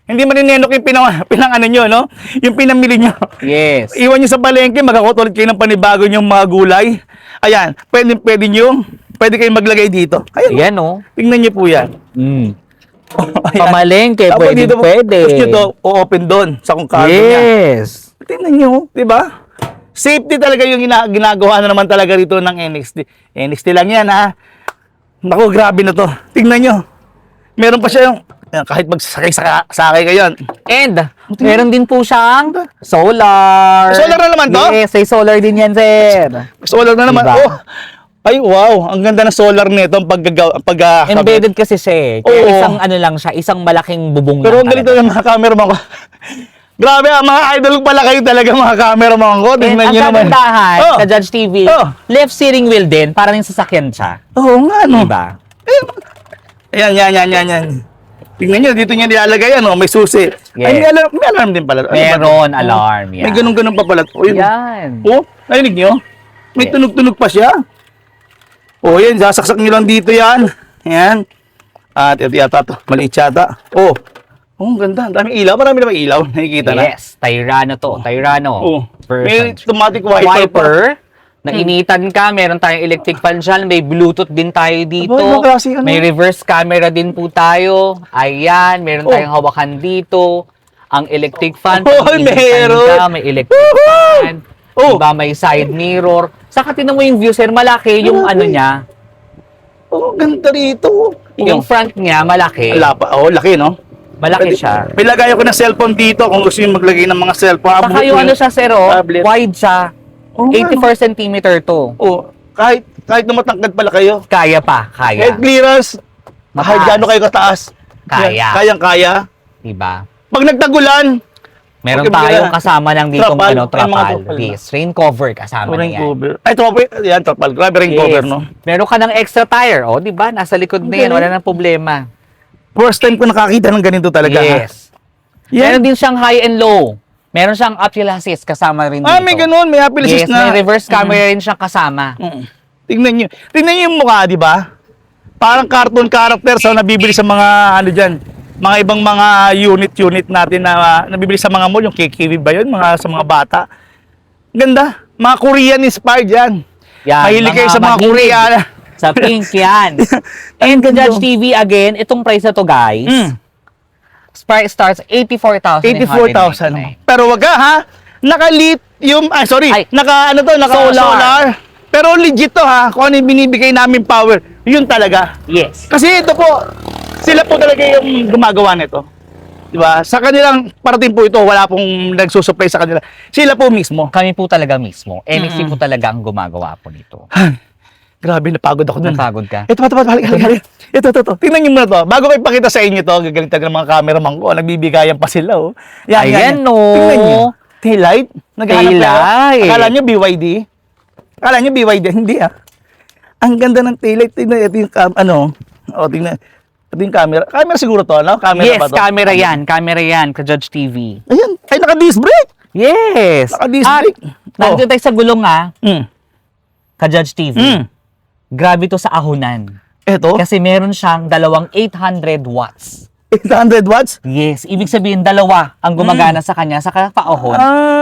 B: Hindi maninenok yung pinang ano nyo, no? Yung pinamili nyo.
A: Yes.
B: Iwan nyo sa palengke, magkakotulad kayo ng panibago nyong mga gulay. Ayan, pwede kayong maglagay dito. Ayan,
A: Yan, oh.
B: tingnan nyo po yan.
A: Mm.
B: Ayan.
A: Pamalengke,
B: Tapos
A: pwede,
B: dito,
A: pwede.
B: Tapos nyo to, o-open doon sa kung kano niya.
A: Yes.
B: Tingnan nyo, di ba? Safety talaga yung ginagawa na naman talaga rito ng NXT. NXT lang yan, ha? Naku, grabe na to. Tingnan nyo. Meron pa siya yung Yan, kahit sakay kayo yan.
A: And, meron din po siyang solar.
B: Solar na naman to?
A: Yes, may solar din yan, sir.
B: Solar na naman.
A: Diba?
B: Oh. Ay, wow. Ang ganda ng solar nito.
A: Embedded kasi siya eh. Kaya
B: Oo.
A: isang ano lang siya, isang malaking bubong
B: Pero
A: lang
B: ang ganito
A: talaga.
B: yung mga cameraman ko. Grabe, mga idol pala kayo talaga mga cameraman ko.
A: And
B: Tingnan
A: ang
B: nyo naman.
A: kagandahan
B: Oh.
A: sa Judge TV,
B: Oh.
A: left steering wheel din, para rin sasakyan siya.
B: Oo nga, no.
A: Diba?
B: Ayan. Tingnan nyo, dito niya nilalagay, ano, may susi.
A: Yes.
B: Ay, may alarm din pala. Ano ba to?
A: Meron alarm,
B: May
A: yan.
B: ganun-ganun pa pala. Oh, yun.
A: Yan.
B: Oh, narinig nyo? May
A: Yes.
B: tunog-tunog pa siya. Oh, yan, sasaksak nyo lang dito yan. Ayan. At ito yata to, maliit yata. Oh, ang ganda. Ang daming ilaw. Marami na ba ilaw? Nakikita na.
A: Yes, Tyrano to. Tyrano.
B: Oh, may
A: Version.
B: automatic wiper. pa.
A: Wiper. Nainitan ka, meron tayong electric fan dyan, may Bluetooth din tayo dito.
B: Aba, ibang klase, ano?
A: May reverse camera din po tayo. Ayan, meron
B: Oh.
A: tayong hawakan dito. Ang electric fan,
B: Oh,
A: pag initan
B: meron.
A: ka, may electric
B: Woohoo!
A: fan.
B: Oh.
A: Diba, may side mirror. Saka tinan mo yung view, sir, malaki yung
B: Malaki.
A: ano niya.
B: Oh, ganda rito.
A: Yung front niya, malaki.
B: Wala pa. Oh, laki, no?
A: Malaki siya.
B: Pilagay ako ng cellphone dito kung gusto nyo maglagay ng mga cellphone.
A: Saka yung ano siya, sir, oh,
B: Tablet.
A: wide siya.
B: Oh,
A: 84 cm to.
B: Oh, kahit na matangkad pala kayo.
A: Kaya pa, kaya.
B: Head clearance.
A: Mataas.
B: Kahit gaano kayo kataas.
A: Kaya.
B: Kayang-kaya.
A: Diba?
B: Pag nagtagulan,
A: Meron
B: Okay,
A: tayong
B: bigyan.
A: kasama ng ditong
B: Trapal.
A: ano,
B: Ay, mga
A: trapal.
B: trapal.
A: Yes, rain cover kasama na
B: rain
A: yan.
B: cover. Ay, tropa, yan, trapal. Grabe rain cover, no?
A: Meron ka ng extra tire, oh, di ba? Nasa likod na yan,
B: Galing.
A: wala nang problema.
B: First time ko nakakita ng ganito talaga. ha?
A: Yes.
B: Yan.
A: Meron din siyang high and low. Meron siyang uphill assist kasama rin dito.
B: Ah, may ganun. May Apple
A: Yes,
B: Assist na.
A: may reverse camera rin siyang kasama.
B: Tingnan nyo. Tingnan nyo yung mukha, di ba? Parang cartoon character sa nabibili sa mga, ano dyan, mga ibang mga unit natin na nabibili sa mga mall, yung KKV ba yun? Sa mga bata. Ganda. Mga Korean inspired yan.
A: Yan,
B: Mahilig kayo sa mga
A: mahilig
B: Korean.
A: Sa pink yan. And ka Judge TV, again, itong price na to, guys. Price starts 84,000.
B: 84,000. Pero wag ka, ha? Naka-lithium,
A: Ay.
B: naka-solar. Pero legit to, ha? Kung ano yung binibigay namin power, yun talaga.
A: Yes.
B: Kasi ito po, sila po talaga yung gumagawa nito. Di ba? Sa kanilang parating po ito, wala pong nagsusupply sa kanila. Sila po mismo.
A: Kami po talaga mismo. NXT po talaga ang gumagawa po nito.
B: Grabe, napagod ako dun.
A: Napagod ka?
B: Ito, halik. Ito. Tingnan niyo muna to. Bago ko ipakita sa inyo to, gagaling talaga ng mga cameraman ko. Nagbibigayan pa sila, oh.
A: Ayan, no.
B: Tingnan niyo. Taillight. Naghahanap kayo.
A: Taillight.
B: Akala niyo BYD? Akala niyo BYD? Hindi, ah. Ang ganda ng taillight. Tingnan, ito yung tingnan. Ito yung camera. Camera siguro to, no? Camera
A: Yes,
B: ba to?
A: camera yan. Camera yan, ka Judge TV.
B: Ayan. Ay, naka-disc brake.
A: Yes.
B: Naka-disc
A: At,
B: brake.
A: nandito tayo sa gulong, ha, ka Judge TV.
B: Mm.
A: Grabe to sa ahonan.
B: Ito,
A: Kasi meron siyang dalawang 800 watts.
B: 800 watts.
A: Yes, ibig sabihin dalawa ang gumagana sa kanya sa paahon.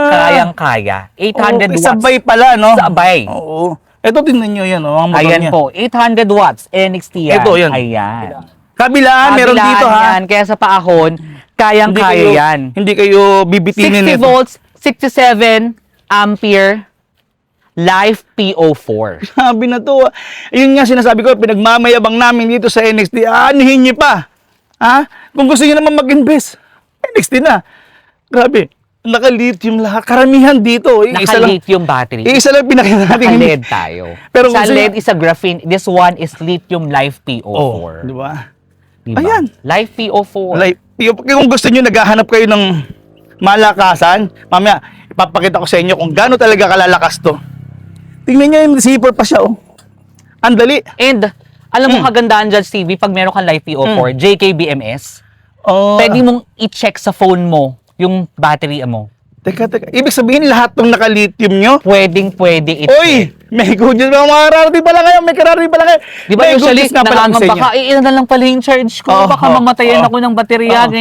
A: Kayang-kaya. 800 watts.
B: Sabay pala, no?
A: Sabay.
B: Oo. Ito, tingnan nyo yan, oh, mga motor
A: Ayan
B: niya.
A: po, 800 watts, NXT yan.
B: Ito, yan.
A: Ayan.
B: Kabilaan, meron
A: Kabilaan
B: dito, ha?
A: yan, kaya sa paahon, kayang-kaya yan.
B: Hindi kayo bibitinin
A: 60
B: nito.
A: volts, 67 ampere, Life PO4.
B: Sabi na to, yun nga sinasabi ko, pinagmamayabang namin dito sa NXT, aanihin niyo pa. Ha? Kung gusto niyo naman mag-invest, NXT na. Grabe, naka-lithium lahat. Karamihan dito.
A: Naka-lithium battery.
B: Isa lang pinakita natin.
A: Naka-LED tayo.
B: Pero
A: sa
B: gusto
A: LED
B: niya-
A: is a graphene. This one is lithium Life PO4.
B: Oh, di ba?
A: Diba?
B: Ayan.
A: Life PO4.
B: Like, kung gusto niyo naghahanap kayo ng malakasan, mamaya ipapakita ko sa inyo kung gaano talaga kalalakas to. Tingnan niyo yung receiver pa siya, oh. Ang dali.
A: And, alam mo kagandaan Judge TV, pag meron kang Life PO4, JKBMS,
B: Oh,
A: pwede mong i-check sa phone mo yung battery mo.
B: Teka. Ibig sabihin lahat ng naka-lithium nyo?
A: Pwede i-check.
B: Oy! May good news. Mga kararating pala kayo. May kararating pala kayo.
A: Di ba
B: May good
A: usually,
B: news nga pala ako sa inyo.
A: baka ilan na lang pala yung charge ko,
B: Oh,
A: baka
B: oh,
A: mamatayan
B: oh.
A: ako ng baterya,
B: Oh.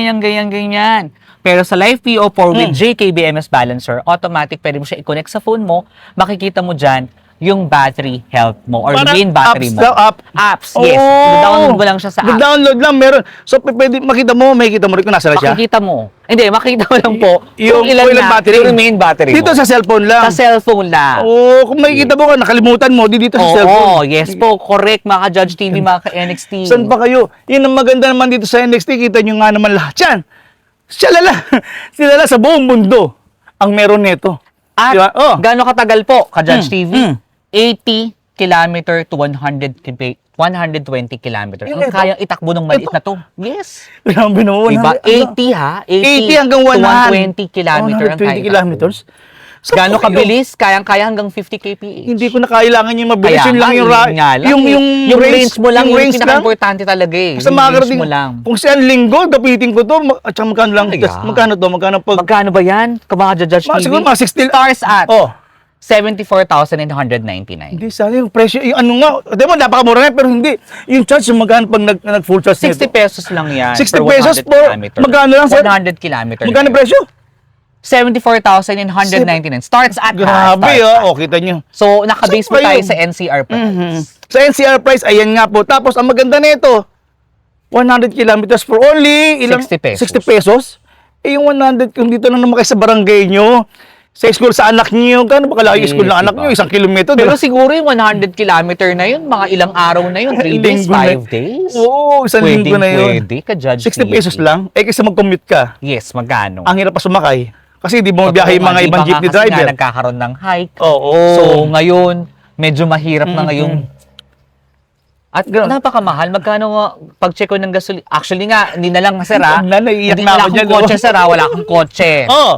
A: ganyan. Pero sa Life PO4 with JKBMS Balancer, automatic, pwede mo siya i-connect sa phone mo, makikita mo dyan yung battery health mo or
B: Parang
A: main battery
B: apps
A: mo.
B: daw,
A: Apps, yes.
B: Oh!
A: Download mo lang siya sa app.
B: Download lang, meron. So, pwede makita mo rin kung nasa na siya.
A: Makikita mo. Hindi, makita mo lang po
B: Yung
A: kung ilan
B: ilang
A: na,
B: battery.
A: yung main battery
B: Dito
A: mo.
B: sa cellphone lang.
A: Sa cellphone lang.
B: Oo, kung makikita mo ka, nakalimutan mo, di dito sa
A: Oo,
B: cellphone.
A: yes po, correct mga ka-Judge TV, mga ka-NXT.
B: Saan pa kayo? Yun ang maganda naman dito sa NXT, kita nyo nga naman lahat yan. Sila sa buong mundo ang meron nito.
A: At
B: Di ba? Oh.
A: gaano katagal po, ka-Judge TV?
B: mm.
A: 80 kilometer to 120 kilometer.
B: Yun,
A: Ang
B: ito.
A: kayang itakbo ng maliit
B: Ito.
A: na to. Yes.
B: Grabe naman.
A: Diba?
B: Ano?
A: 80 ha?
B: 80 hanggang
A: 120 kilometer ang
B: 120
A: kaya
B: kilometers? Saan
A: Gaano
B: pa kayo?
A: kabilis? Kayang-kaya hanggang 50 kph.
B: Hindi ko na kailangan yung mabilis.
A: Kaya
B: Yun lang
A: nga,
B: yung,
A: yun nga lang eh. Yung range mo lang, yung
B: range lang.
A: pinaka-importante talaga eh.
B: Sa
A: Yung
B: mga
A: range
B: karating,
A: mo lang.
B: kung saan linggo, dapitin ko to, at saka magkano lang,
A: Kaya.
B: magkano to, magkano pag,
A: Magkano ba yan? Mga Judge TV?
B: siguro mga 60,
A: Stars at
B: oh,
A: 74,999.
B: hindi, sana yung presyo, yung ano nga, di ba, napakamura na, pero hindi, yung charge, yung magkano pag nag-full charge
A: 60
B: nito.
A: pesos lang yan.
B: 60
A: per
B: pesos
A: 100
B: po?
A: kilometer.
B: Magkano lang, sir?
A: 100 kilometer.
B: Magkano yung presyo?
A: 74,999. Starts at
B: Grabe,
A: start at.
B: oh, kita nyo.
A: So, nakabase po
B: Saan pa
A: tayo
B: yun?
A: sa NCR price.
B: Sa NCR price, ayan nga po. Tapos, ang maganda nito, 100 kilometers for only,
A: 60 pesos.
B: 60 pesos. Eh, yung 100, kung dito lang naman kayo sa barangay nyo, sa school sa anak nyo, kano ba kalayo yung school ng anak nyo? 1 kilometro.
A: Pero siguro yung 100 kilometer na yun, mga ilang araw na yun, 3 days,
B: Linggo na.
A: 5 days.
B: Oo, isang linggo na yun.
A: Pwede ka, Judge
B: 60
A: TV.
B: pesos lang. Eh, kasi mag-commute ka.
A: Yes, magkano?
B: Ang hirap pa sumakay. Kasi di mo biyahe yung mga ibang jeepney
A: Kasi nga
B: driver.
A: nagkakaroon ng hike.
B: Oo.
A: So, ngayon, medyo mahirap na ngayong. At napakamahal. Magkano nga, pag-check ko ng gasolina. Actually nga, hindi na lang, sir, ha?
B: Naiiyak
A: Hindi
B: na
A: wala
B: ako
A: akong
B: dyan.
A: kotse, sir, ha? Wala akong kotse.
B: Oo.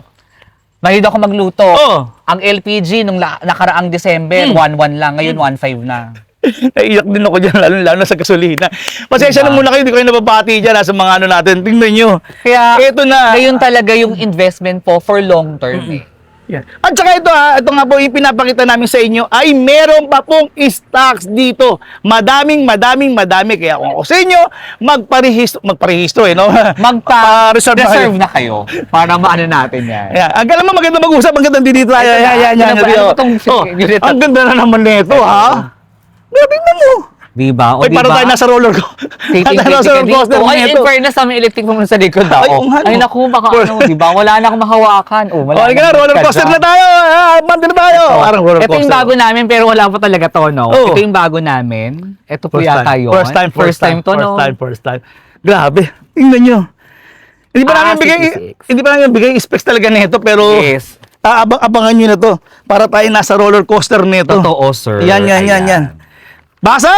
A: Mahilig ako magluto.
B: Oo.
A: Ang LPG nung nakaraang December, 1.1 lang. Ngayon, 1.5 na.
B: Naiiyak din ako dyan, lalo na sa gasolina. Pasensya na
A: Diba?
B: muna kayo, hindi ko kayo nababati dyan sa mga ano natin. Tingnan nyo.
A: Kaya,
B: Ito na.
A: ngayon talaga yung investment po for long term. Eh.
B: Yan. At saka ito nga po, yung pinapakita namin sa inyo ay meron pa pong stocks dito. Madami. Kaya kung ako sa inyo, magparehistro no?
A: Reserve na kayo para maano natin yan.
B: Yan. Ang galang mo maganda mag-usap, ang ganda dito tayo. Yan.
A: Ano ba itong unit?
B: Ang ganda na naman nito, ha? Grabe na mo.
A: Diba? O
B: Ay, parang tayo nasa roller ko. Nasa roller coaster na
A: Ay, in
B: ito.
A: fairness, may electric mo sa likod daw.
B: Ay, ang
A: Ay, naku, baka ano, diba? Wala na akong mahawakan. Wala
B: Oh,
A: na
B: roller coaster na tayo. Banda na tayo. Parang roller
A: Ito yung
B: coaster.
A: bago namin, pero wala pa talaga to, no?
B: Oo.
A: Ito yung bago namin. Ito po yata yun.
B: First time
A: to, no?
B: First time. Grabe. Tingnan nyo. Hindi pa namin bigay,
A: 66.
B: hindi pa namin bigay specs talaga nito, pero
A: Yes.
B: abangan nyo na to para tayo nasa roller coaster nito.
A: Totoo, sir.
B: Yan.
A: Ayan.
B: Basa!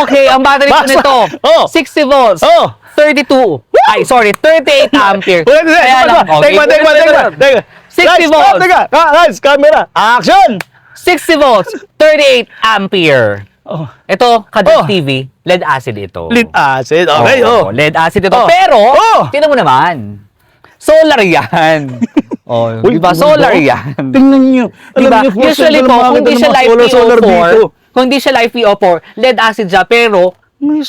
A: Okay, ang battery po
B: Basta.
A: nito,
B: Oh.
A: 60 volts,
B: Oh.
A: 32. Ay, sorry, 38 ampere. Kaya lang, okay.
B: Teka.
A: 60 volts.
B: Teka, guys, camera. Action!
A: 60 volts, 38 ampere.
B: Oh.
A: Ito, Kadut
B: Oh.
A: TV, lead acid ito.
B: Lead acid. Okay,
A: Oo,
B: oh.
A: lead acid ito.
B: Oh.
A: Pero,
B: Oh.
A: tingnan mo naman, solar yan. Oh,
B: Uy,
A: di ba?
B: ganda.
A: Solar yan.
B: Tingnan nyo.
A: Di ba?
B: Alam nyo,
A: Usually po, kung di siya live kung di siya live PO4, lead acid siya, pero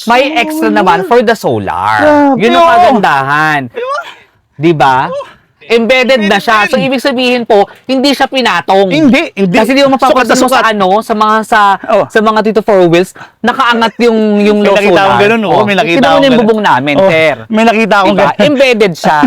A: may extra naman for the solar.
B: Grabe,
A: Yun ang
B: oh.
A: kagandahan. Di ba? Embedded na siya. So, ibig sabihin po, hindi siya pinatong.
B: Hindi.
A: Kasi di mo mapapansin mo sa ano,
B: Oh.
A: sa mga dito four wheels, nakaangat yung low
B: May nakita
A: solar.
B: akong ganun, oo. May nakita
A: Tingnan mo
B: akong
A: na yung
B: ganun.
A: bubong namin,
B: Oh,
A: sir.
B: may nakita akong
A: Diba?
B: ganun.
A: Embedded siya.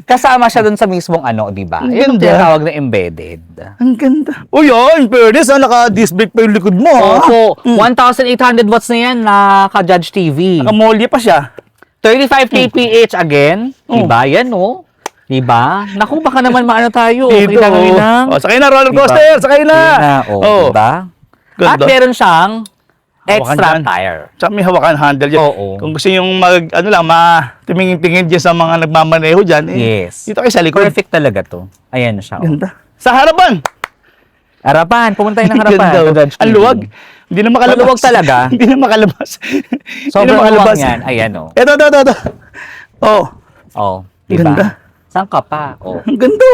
A: Kasama siya dun sa mismong ano, di ba?
B: Ang
A: Yun ang
B: ganda.
A: tinatawag na embedded.
B: Ang ganda. O yan, fairness, naka-disc brake pa yung likod mo, ha?
A: So, 1,800 watts na yan na ka-Judge TV.
B: Nakamolye pa siya.
A: 35 kph again. Diba? Yan, oh. Diba? Naku, baka naman maano tayo.
B: Dito,
A: Kailangan
B: oh.
A: lang.
B: Oh, sakay na roller
A: Diba?
B: coaster, sakay na.
A: Oh, diba?
B: Ganda.
A: At meron siyang extra
B: Hawakan dyan.
A: tire.
B: Tsaka may hawakan handle dyan.
A: Oo.
B: Kung gusto yung tumingin-tingin dyan sa mga nagmamaneho dyan,
A: Yes.
B: dito kayo sa likod.
A: Perfect talaga to. Ayan na siya. Oh.
B: Ganda. Sa harapan.
A: Harapan. Pumunta tayo ng harapan.
B: Ganda, oh.
A: ka-Judge
B: Ang
A: TV.
B: luwag. Hindi na makalabas.
A: Maluwag talaga.
B: Hindi na makalabas.
A: Sobrang
B: Hindi na
A: luwag yan. Ayan, oh.
B: Ito. Oh,
A: Oh, diba?
B: Ganda.
A: Saan ka pa? Oh.
B: ang ganda.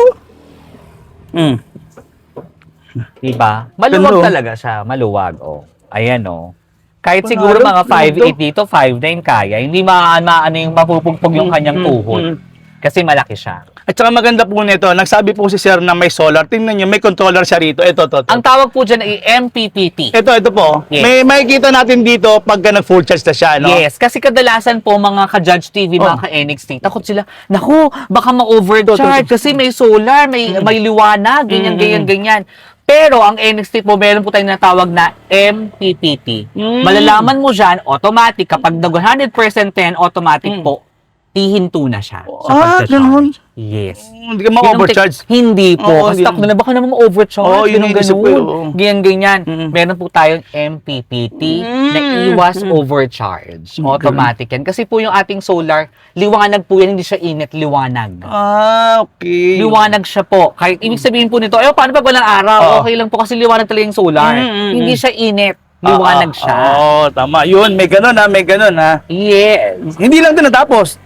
A: Diba? Maluwag
B: Ganda, oh.
A: talaga siya. Maluwag, oh. Ayan, oh. Kahit
B: Panalo,
A: siguro mga
B: ganda.
A: 5'8 dito, 5'9 kaya. Hindi maano yung mapupugpog yung kanyang tuhod. Kasi malaki siya.
B: At At saka maganda po nito, nagsabi po si Sir na may solar. Tingnan nyo, may controller siya rito. Ito.
A: Ang tawag po dyan ay MPPT.
B: Ito po.
A: Yes.
B: May makikita natin dito pagka nag-full charge na siya, no?
A: Yes, kasi kadalasan po mga ka-Judge TV, mga ka-NXT, takot sila, naku, baka ma-overcharge kasi may solar, may liwanag, ganyan. Pero ang NXT po, meron po tayong natawag na MPPT. Malalaman mo dyan, automatic, kapag nag 100% 10, automatic po, hihinto na siya sa pagcha-charge.
B: Ganun.
A: Yes.
B: Hindi ka ma-overcharge.
A: Hindi po.
B: Oo,
A: Kasi
B: hindi.
A: takot na baka naman ma-overcharge.
B: Oo, yun yung isip ko, oo.
A: Ganyan. Meron po tayong MPPT na iwas overcharge. Automatic yan. Kasi po yung ating solar, liwanag po yan, hindi siya init, liwanag.
B: Okay.
A: Liwanag siya po. Kahit ibig sabihin po nito, paano pag walang araw?
B: Oo.
A: Okay lang po kasi liwanag talaga yung solar. Hindi siya init. Liwanag siya.
B: Oo, tama. Yun, may ganun ha.
A: Yes.
B: Hindi lang din natapos.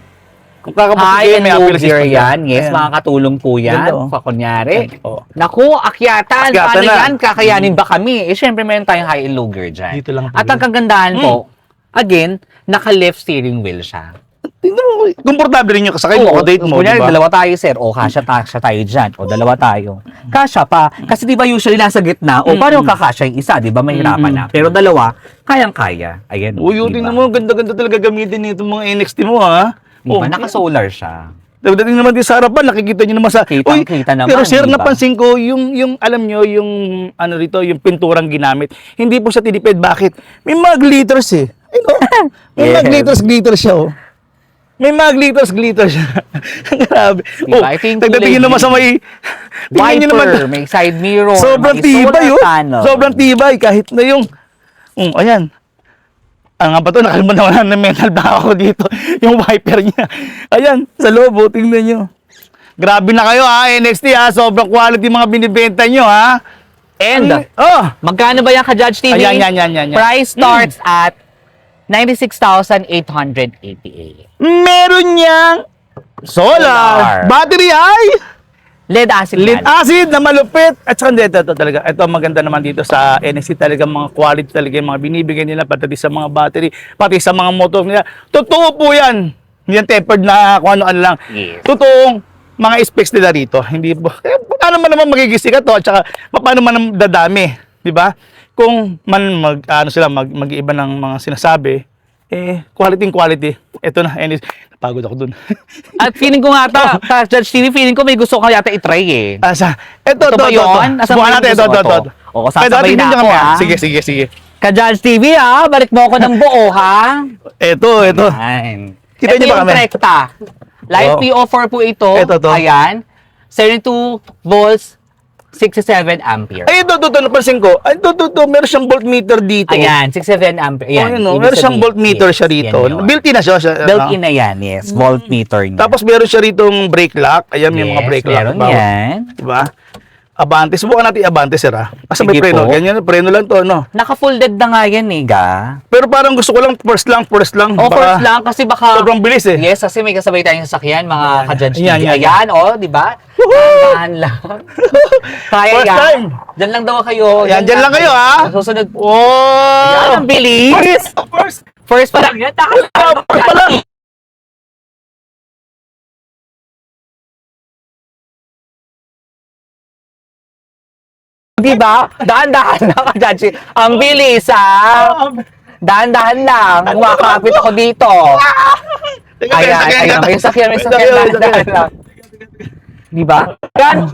B: Kung kakapatid
A: High
B: kayo,
A: and
B: may
A: low
B: appeal
A: gear
B: system
A: yan. Yes,
B: Ayan.
A: makakatulong po yan.
B: Ganda, oh.
A: Kunyari.
B: Oh.
A: Naku, akyatan.
B: Akyatan
A: Paano
B: na.
A: yan? Kakayanin ba kami? Siyempre, meron tayong high and low gear dyan.
B: Dito lang
A: At ang
B: pala.
A: kagandahan po, again, naka-left steering wheel siya.
B: Tingnan mo, komportable rin yung kasakay mo, date mo,
A: Kunyari,
B: diba?
A: dalawa tayo, sir. O, kasya tayo dyan. O, dalawa tayo. Kasya pa. Kasi di ba usually nasa gitna, o, paano kakasya yung isa? Di ba mahirapan na? Pero dalawa, kayang-kaya. Ayan.
B: Uy,
A: di ba?
B: tingnan mo, ganda-ganda talaga gamitin nito mga NXT mo, ha?
A: Di ba? Naka-solar siya.
B: Dating naman din sa harapan, nakikita nyo naman sa...
A: Kitang-kita naman,
B: pero sir,
A: di ba?
B: napansin ko, yung alam nyo, yung ano rito, yung pinturang ginamit, hindi po siya tinipid. Bakit? May mga glitters eh. Ay, no? May mga
A: Yes.
B: glitters siya, oh. May mga glitters siya. Grabe.
A: Diba? Ito yung kulay
B: Tagdatingin naman sa may... Tingnan nyo naman.
A: Wiper, may side mirror,
B: Sobrang
A: may
B: tibay,
A: solar
B: oh.
A: panel.
B: Sobrang tibay, kahit na yung... ayan. Nga ba ito? Nakalimutan na mental block ako dito. Yung wiper niya. Ayan, sa loob, oh, tingnan nyo. Grabe na kayo, ha, NXT, ha. Sobrang quality mga binibenta nyo, ha.
A: And, magkano ba yan ka-Judge TV?
B: Ayan.
A: Price starts at 96,888.
B: Meron niyang solar.
A: Solar.
B: Battery ay
A: Lead acid
B: lead
A: yan.
B: acid na malupit. At saka ito talaga. Ito maganda naman dito sa NXT talaga, mga quality talaga yung mga binibigay nila pati sa mga battery, pati sa mga motor nila. Totoo po yan. Hindi yan tempered na kung ano-ano lang.
A: Yes.
B: Totoong mga specs nila rito. Hindi po. Paano man naman magigisikat to? At saka paano man dadami, di ba? Kung man mag-iba ng mga sinasabi, quality. Ito na, napagod ako dun.
A: At feeling ko nga Judge TV, feeling ko may gusto ka yata itry eh.
B: Ito
A: ba yun? Asan
B: Subukan
A: ba yung
B: natin,
A: gusto
B: ito.
A: ko? Oo, sasabay
B: Ito,
A: na
B: tingnan
A: ako,
B: kami,
A: ha?
B: Sige.
A: Ka-Judge TV balik mo ako ng buo ha.
B: Ito.
A: Ayan.
B: Kita
A: Ito
B: niyo ba
A: yung
B: kami?
A: Trekta. Live
B: Oh.
A: PO4 po ito.
B: Ito.
A: Ayan. 72 volts, 67 ampere.
B: Ay, ito, napansin ko. Ay, ito, meron siyang voltmeter dito.
A: Ayan, 67 ampere. Ayan,
B: Ayan,
A: ibig
B: meron siyang
A: sabihin,
B: voltmeter
A: yes,
B: siya rito.
A: yan yun.
B: Built-in na siya.
A: Built-in na yan, yes. Voltmeter niya.
B: Tapos meron siya ritong brake lock. Ayan, may mga brake lock.
A: meron yan.
B: Diba? Abante. Subukan natin Abante, sir, ha? Asa may
A: Sige
B: preno?
A: po.
B: Ganyan, preno lang to, no?
A: Naka-folded na nga yan eh, ga.
B: Pero parang gusto ko lang, first lang.
A: O, first lang, kasi baka...
B: Sobrang bilis, eh.
A: Yes, kasi may kasabay tayong sasakyan, mga ka-Judge TV.
B: Ayan.
A: Ayan, di ba? Dahan lang. Kaya
B: First
A: yan.
B: time.
A: Diyan lang daw kayo.
B: Ayan, dyan lang kayo, ha?
A: Susunod.
B: Wow!
A: Ayan, ang bilis. First pa lang yan.
B: First pa lang.
A: Di ba? Dahan-dahan lang ka-Judge. Ang bilis, Dahan-dahan lang. Kumakapit ako dito. Ayan. May sakyan. Dahan-dahan lang. Di ba? Yan.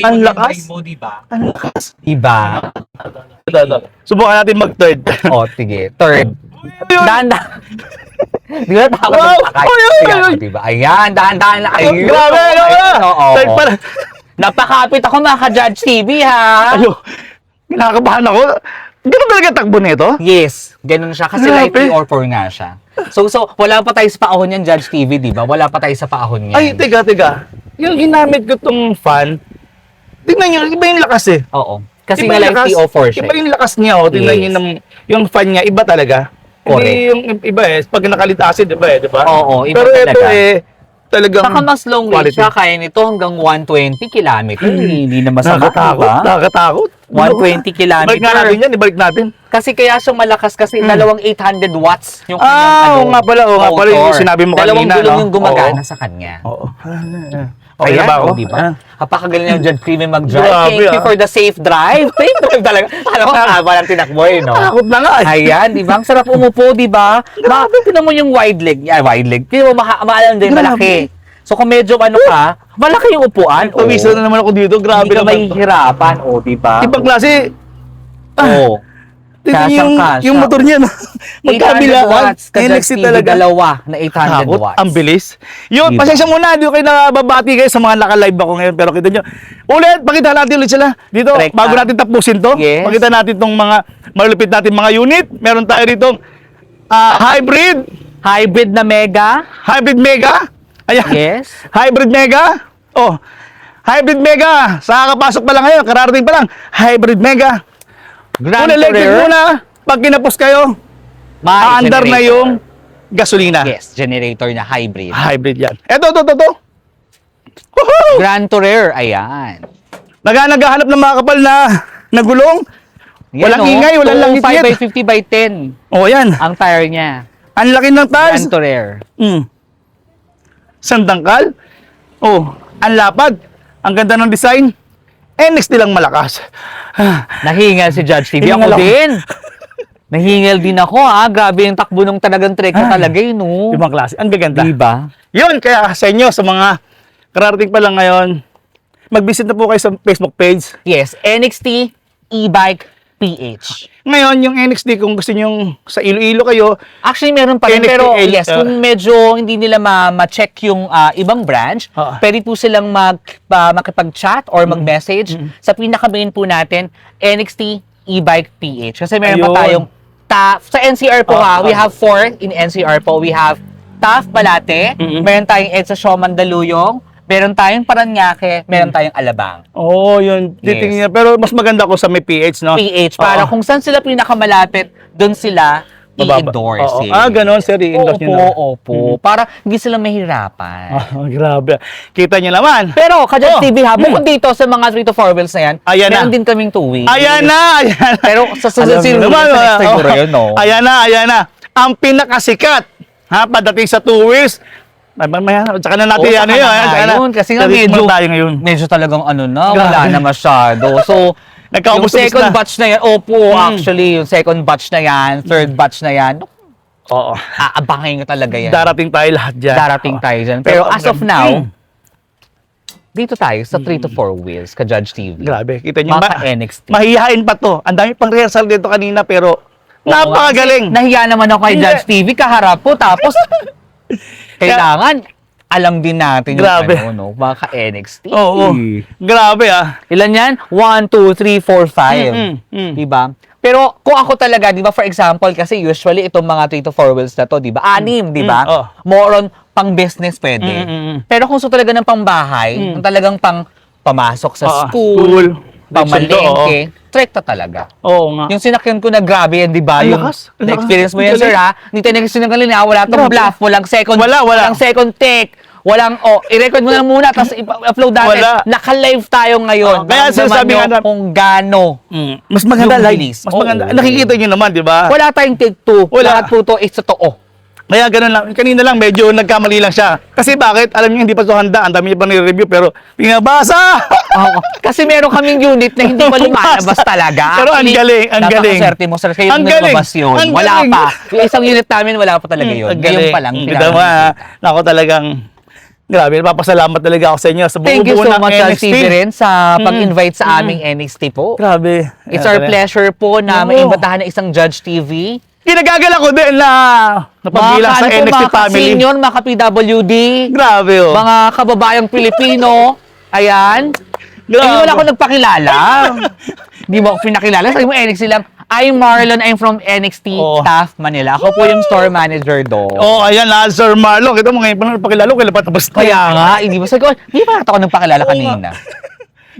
B: Ang lakas.
A: Di ba?
B: Ang lakas.
A: Di ba?
B: Ito. Subukan natin mag-third.
A: O, sige. Third. Dahan-dahan. Di ba takot
B: Wow!
A: ng sakay?
B: Ay!
A: Ayan, di ba? Ayan, dahan-dahan lang. Ayun.
B: Grabe,
A: Ayun, oo.
B: Third pala.
A: Napakapit ako mga ka-Judge TV, ha?
B: Ayo, kinakabahan ako. Ganun talaga takbo nito?
A: Yes, ganun siya. Kasi
B: Grabe.
A: light or nga siya. So, wala pa tayo sa paahon yan, Judge TV, di ba? Wala pa tayo sa paahon yan.
B: Ay, teka. Yung ginamit ko tong fan, tingnan nyo, iba yung lakas eh.
A: Oo. Kasi
B: Iba
A: nga
B: yung
A: light
B: lakas.
A: PO4 siya.
B: Iba yung lakas niya, oh. Tingnan
A: Yes.
B: nyo yung fan niya, iba talaga.
A: Correct.
B: Hindi yung iba eh, pag nakalitasin, iba eh, di ba?
A: Oo, iba
B: Pero ito
A: talaga.
B: talagang
A: Saka mas long range
B: quality.
A: siya, kaya nito hanggang 120 kilometer. Hindi na masama,
B: Nakakatakot,
A: diba?
B: nakakatakot.
A: 120 kilometer.
B: Balik nga natin yan, ibalik natin.
A: Kasi kaya siyang malakas kasi dalawang 800 watts yung kanyang
B: Oo nga pala, yung sinabi mo
A: dalawang
B: kanina,
A: gulong
B: no?
A: yung gumagana sa kanya.
B: Oo. Okay na
A: Ayan,
B: ba ako?
A: di ba? Napakagaling yung Judge Creamy mag-drive.
B: Grabe,
A: Thank you
B: ah.
A: for the safe drive. Safe drive talaga. Alam ko, haba ng tinakbo eh, no?
B: Takot na nga.
A: Ayan, di ba? Ang sarap umupo, di ba? Tinan mo yung wide leg. Yeah, wide leg. Tinan mo, maalam din,
B: Grabe.
A: malaki. So kung medyo ano ka, malaki yung upuan.
B: Pawisan na naman ako dito, grabe
A: Hindi ka
B: naman.
A: mahihirapan, o, di ba?
B: Ibang klase,
A: Oo.
B: tingnan yung,
A: Kasyang-kasya.
B: yung motor niya, no?
A: 800
B: Magkabilaan.
A: watts. Ka-Judge
B: NXT
A: TV,
B: talaga.
A: dalawa na 800
B: Takot,
A: watts.
B: ang bilis. Yun,
A: Diba?
B: pasensya muna, hindi ko kayo nababati kayo sa mga naka-live ako ngayon. Pero kita nyo, ulit, pakita natin ulit sila. Dito,
A: Correct,
B: bago
A: ah.
B: natin tapusin to,
A: Yes.
B: pakita natin tong mga malupit natin mga unit. Meron tayo dito, hybrid,
A: Hybrid na mega.
B: hybrid mega. Ayan,
A: Yes.
B: hybrid mega. Oh, hybrid mega. Sa kakapasok pa lang ngayon, kararating pa lang. Hybrid mega.
A: Grand
B: Kung electric
A: Tourer.
B: muna, pag kinapos kayo,
A: May
B: aandar na
A: generator.
B: yung gasolina.
A: Yes, generator na hybrid.
B: Hybrid yan. Ito. Woohoo!
A: Grand Tourer, ayan.
B: Naghahanap ng mga kapal na gulong. Walang ingay, walang langit
A: 5
B: yet.
A: by 50 by 10
B: O yan.
A: ang tire niya.
B: Ang laki ng tires.
A: Grand Tourer.
B: Sandangkal. Oh, ang lapad. Ang ganda ng design. NXT lang malakas.
A: Nahingal si Judge TV.
B: Hiningal
A: Ako
B: ako.
A: din. Nahingal din ako, ha. Grabe yung takbo ng talagang trek na talaga yun, no?
B: Ibang klase. Ang gaganda.
A: Diba?
B: Yun, kaya sa inyo, sa mga kararating pa lang ngayon, mag-visit na po kayo sa Facebook page.
A: Yes, NXT e-bike PH.
B: Ngayon, yung NXT, kung gusto nyo sa Iloilo kayo,
A: Actually, meron pa rin.
B: NXT,
A: Pero yes, kung medyo hindi nila ma-check yung ibang branch,
B: Oo.
A: pwede po silang makipag-chat or mag-message sa pinaka-main po natin, NXT e-bike PH. Kasi meron pa
B: Ayun.
A: tayong sa NCR po
B: Oo.
A: we have 4 in NCR po. We have TAF Balate, meron tayong EDSA Shaw Mandaluyong, meron tayong Paranaque, meron tayong Alabang.
B: oh, yun, titingin niya. Pero mas maganda ko sa may PH, no?
A: PH, para
B: Oo.
A: kung saan sila pinakamalapit, doon sila i-endorse.
B: Oo. Ganon, sir, i-endorse nyo na.
A: Opo. Para hindi sila mahirapan.
B: Grabe. Kita niyo naman.
A: Pero, Ka-Judge
B: Oh.
A: TV ha, bukod dito sa mga 3 to 4 wheels na yan,
B: Ayan na.
A: meron din kaming 2 wheels.
B: Ayan na.
A: Pero sa
B: Alam
A: susunod
B: mo naman,
A: sa next
B: oh.
A: siguro yun, no?
B: Ayan na. Ang pinakasikat, ha, pagdating sa 2 wheels, tsaka na natin ano yun.
A: Saka na
B: na.
A: yun, kasi nga
B: Tarik
A: medyo,
B: muna tayo ngayon.
A: medyo talagang ano na, wala
B: Grabe.
A: na masyado. So, yung
B: Nagkaubos-ubos
A: second
B: na.
A: batch na yan, actually, yung second batch na yan, third batch na yan,
B: Oo.
A: aabangin ko talaga yan.
B: Darating tayo lahat dyan.
A: Darating
B: Oo.
A: tayo dyan. Pero as of now,
B: Mm.
A: dito tayo sa 3 to 4 wheels, Ka-Judge TV.
B: Grabe, kita niyo.
A: Mga ka-NXT.
B: Mahihain pa to. Ang dami pang rehearsal dito kanina, pero napakagaling.
A: Nahiya naman ako kay
B: Hindi.
A: Judge TV, kaharap po, tapos kailangan alam din natin
B: Grabe.
A: yung ano, no, mga ka-NXT.
B: Oo. Grabe,
A: Ilan yan? 1, 2, 3, 4, 5.
B: Mm.
A: Diba? Pero kung ako talaga, di ba, for example, kasi usually itong mga 3 to 4 wheels na to, di ba? 6, di ba?
B: Oh.
A: More on pang business pwede. Pero kung gusto talaga ng pangbahay, yung talagang pang pamasok sa school, pamalengke, trekta talaga.
B: Oo nga.
A: Yung sinakyan ko na grabe yan, di ba?
B: Ang
A: Yung
B: lakas, ang
A: na-experience mo
B: lakas.
A: yan, sir, ha? Hindi tayo nag-experience ng kanina, wala tong
B: Grabe.
A: bluff, walang second,
B: Wala.
A: walang second take, walang, i-record mo na muna, tapos i-upload natin.
B: Wala.
A: Naka-live tayo ngayon.
B: Kaya
A: Maramdaman
B: sinasabi
A: nyo
B: nga na-
A: kung gaano.
B: Mas maganda
A: Yung
B: live.
A: bilis.
B: Mas maganda.
A: Oo.
B: Nakikita niyo naman, di ba?
A: Wala tayong take 2.
B: Wala.
A: Lahat po to is totoo.
B: Kaya ganun lang. Kanina lang, medyo nagkamali lang siya. Kasi bakit? Alam niyo, hindi pa ito handa. Ang dami niya pa nire-review, pero pinabasa!
A: Oo. Kasi meron kaming unit na hindi pa lumalabas talaga.
B: Pero ang galing, ang galing.
A: Napakaswerte mo, sir. Kayo
B: Ang
A: na
B: galing,
A: lumabas yun.
B: ang
A: Wala
B: galing.
A: pa. Yung isang unit namin, wala pa talaga yun.
B: Ang
A: Ngayon
B: galing.
A: pa lang.
B: Kita mo, ha? Ako talagang, grabe, napapasalamat talaga ako sa inyo. Sa
A: Thank you
B: buo-buo
A: so
B: ng
A: much,
B: NXT.
A: LCV rin, sa pag-invite sa aming NXT po.
B: Grabe.
A: It's our pleasure po na
B: Oo.
A: maimbatahan ng isang Judge TV.
B: Kinagagala ko din na napagbilang sa
A: ano po,
B: NXT
A: mga
B: family.
A: senior, mga ka-PWD,
B: Grabe, oh.
A: mga kababayang Pilipino, ayan.
B: Grabe.
A: Ay, wala akong nagpakilala. Hindi mo ako pinakilala. Sabi mo, NXT lang. I'm Marlon. I'm from NXT
B: Oo.
A: Staff Manila. Ako po yung store manager doon.
B: Oh, ayan na, Sir Marlo. Kita mo ngayon pa nang napakilala ko, kailan pa tapos na.
A: Kaya nga, hindi mo. Sabi ko, hindi pa ata ako nagpakilala kanina.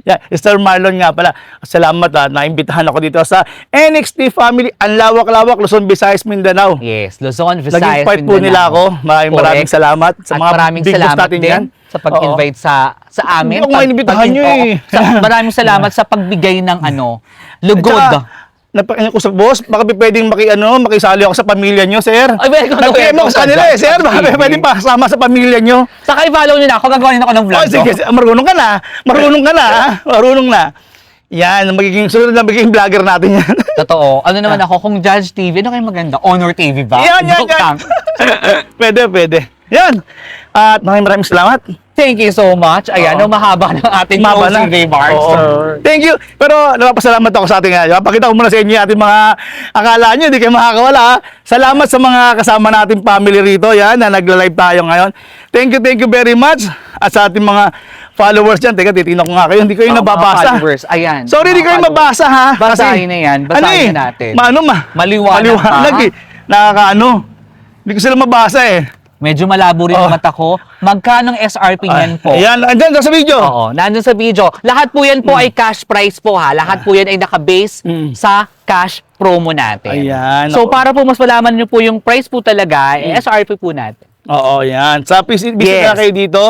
B: Yan, Sir Marlon nga pala. Salamat naimbitahan ako dito sa NXT Family. Ang lawak-lawak, Luzon, Visayas, Mindanao.
A: Yes, Luzon,
B: Naging
A: Visayas,
B: part po nila ako. Maraming
A: Correct.
B: salamat sa
A: At
B: mga
A: maraming
B: big boss
A: salamat
B: natin
A: din
B: dyan.
A: sa pag-invite sa amin.
B: Hindi ako nga inibitahan nyo eh.
A: Maraming salamat sa pagbigay ng lugod.
B: Napakinggan ko sa boss, baka pwedeng makisali ako sa pamilya nyo, sir.
A: Ay, welcome to
B: Nag-PM ako
A: welcome
B: sa kanila
A: ka
B: eh, sir.
A: dyan.
B: Baka
A: Sige.
B: pwedeng pakasama sa pamilya nyo.
A: Saka i-follow nyo na ako, gagawa nyo ako ng vlog.
B: Oh, sige, marunong ka na. Marunong ka na. Marunong na. Yan, sunod na magiging vlogger natin yan.
A: Totoo. Ano naman ako, kung Judge TV, ano kayo maganda? Honor TV ba?
B: Yan.
A: Joke lang.
B: Pwede. Yan. At maraming salamat.
A: Thank you so much. Ayan, mahaba ng ating
B: Mahaba na.
A: closing remarks,
B: Oo.
A: sir.
B: Thank you. Pero napapasalamat ako sa ating pakita ko muna sa inyo ating mga akala nyo, hindi kayo makakawala. Ha? Salamat sa mga kasama nating family rito yan na nagla-live tayo ngayon. Thank you very much. At sa ating mga followers dyan, teka, titignan ko nga kayo, hindi kayo
A: Mga
B: nababasa.
A: followers, ayan.
B: Sorry, hindi
A: Mga
B: kayo
A: followers.
B: mabasa ha.
A: Basahin na yan, basahin na natin. Maliwanag
B: Maliwanag
A: pa.
B: eh. Hindi ko sila mabasa eh.
A: Medyo malabo rin ang mata ko. Magkano ang SRP niyan po?
B: Ayan, andyan sa video.
A: Oo, nandun sa video. Lahat po yan po ay cash price po ha. Lahat po yan ay nakabase sa cash promo natin.
B: Ayan,
A: So
B: ako.
A: para po mas malaman nyo po yung price po talaga, SRP po natin.
B: Oo, yan. Sa visit
A: Yes.
B: na kayo dito.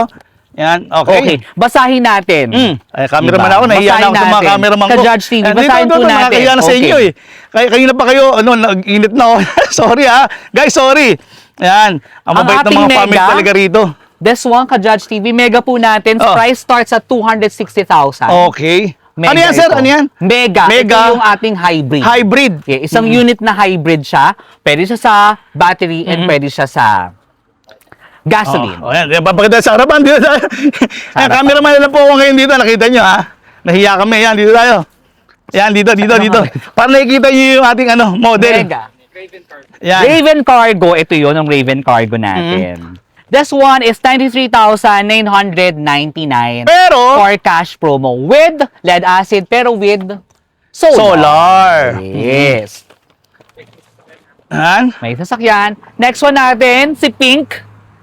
B: Yan, okay.
A: Okay, basahin natin.
B: Ay, cameraman
A: Diba?
B: ako, nahiya na ako sa mga
A: Basahin
B: cameraman
A: natin.
B: ko.
A: Sa Judge TV,
B: Dito,
A: basahin po natin.
B: Nakakahiya na sa
A: Okay.
B: inyo eh. Kayo na pa kayo, nag-init na ako. Sorry ha. Guys, sorry. Yan. Ang mabait ng
A: ating
B: mga family
A: mega,
B: talaga rito.
A: This one, ka-Judge TV, mega po natin. Price starts at 260,000.
B: Okay.
A: Mega
B: Ano yan, sir?
A: ito.
B: Ano yan?
A: Mega.
B: Mega.
A: Ito yung ating hybrid.
B: Hybrid.
A: Okay, isang unit na hybrid siya. Pwede siya sa battery and pwede siya sa gasoline.
B: Oh, yan. Papakita sa harapan. Dito tayo. Ayan, cameraman lang po ako ngayon dito. Nakita nyo ha. Nahiya kami. Yan, dito tayo. Yan, dito. Para nakikita nyo yung ating model.
A: Mega.
B: Yan.
A: Raven Cargo, ito yun, ang Raven Cargo natin. This one is 93,999
B: Pero,
A: for cash promo with lead acid pero with solar. Yes.
B: Yan.
A: May sasakyan. Next one natin, si Pink.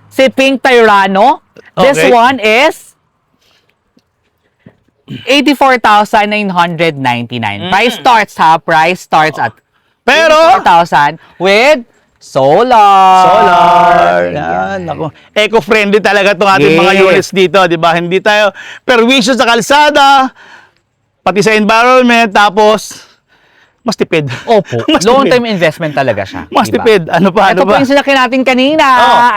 A: Si Pink Tyrano. This
B: Okay.
A: one is 84,999. Price starts at
B: Pero,
A: 84,000 with solar.
B: Yan. Ako. Eco-friendly talaga itong ating mga
A: Yes.
B: units dito, di ba? Hindi tayo perwisyo sa kalsada, pati sa environment, tapos mas tipid.
A: Opo.
B: Mas
A: Long-term
B: tipid.
A: investment talaga siya.
B: Mas
A: diba?
B: tipid. Ano pa?
A: Ito po yung sinakyan natin kanina.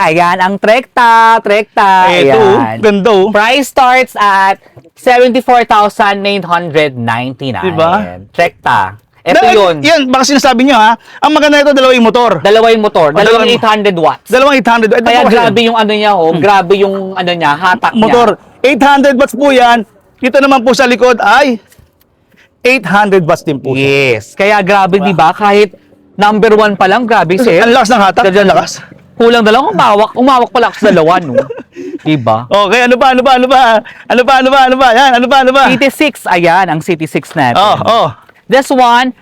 A: Ayan, ang Trekta.
B: Ito,
A: Ayan.
B: ganda oh.
A: Price starts at 74,999.
B: Diba?
A: Trekta. Ito yun.
B: Yan, baka sinasabi nyo ha. Ang maganda ito, dalawa yung motor.
A: Dalawa yung motor. Dalawang
B: dalawang-
A: 800 watts.
B: Dalawang 800. Ito
A: Kaya
B: po kasi,
A: grabe yung ano niya, grabe yung ano niya, hatak niya.
B: motor. 800 watts po yan. Dito naman po sa likod ay 800 watts din po.
A: Yes. Kaya grabe, di ba? Kahit number 1 pa lang, grabe, sir.
B: Ang lakas ng hatak. Ang lakas.
A: Kulang na lang umawak pala ako sa dalawa, no? Diba?
B: Okay, ano pa? Yan, ano pa?
A: City 6, ayan, ang City 6 natin.
B: Oh.
A: This one,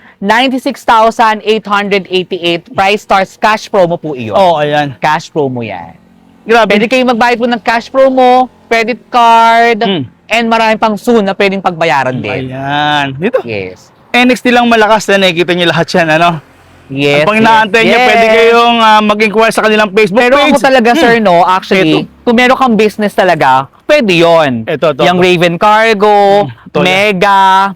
A: 96,888. Price starts cash promo po iyon.
B: Oh, ayan.
A: Cash promo yan.
B: Grabe.
A: Pwede kayong magbayad po ng cash promo, credit card, and marami pang soon na pwedeng pagbayaran din.
B: Ayan. Dito.
A: Yes.
B: NXT lang malakas na nakikita niyo lahat yan, ano?
A: Yes.
B: Pag inaantay niyo,
A: yes.
B: pwede kayong mag-inquire sa kanilang Facebook
A: Pero
B: page.
A: ako talaga, sir, no, actually, kung meron kang business talaga, pwede yon.
B: Ito.
A: Yung Raven Cargo,
B: Ito,
A: Mega,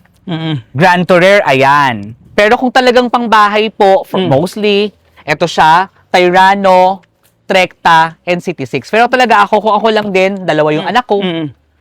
A: Grand Tourer, ayan. Pero kung talagang pangbahay po, mostly, eto siya, Tyrano, Trekta, and City 6. Pero talaga ako, kung ako lang din, dalawa yung anak ko,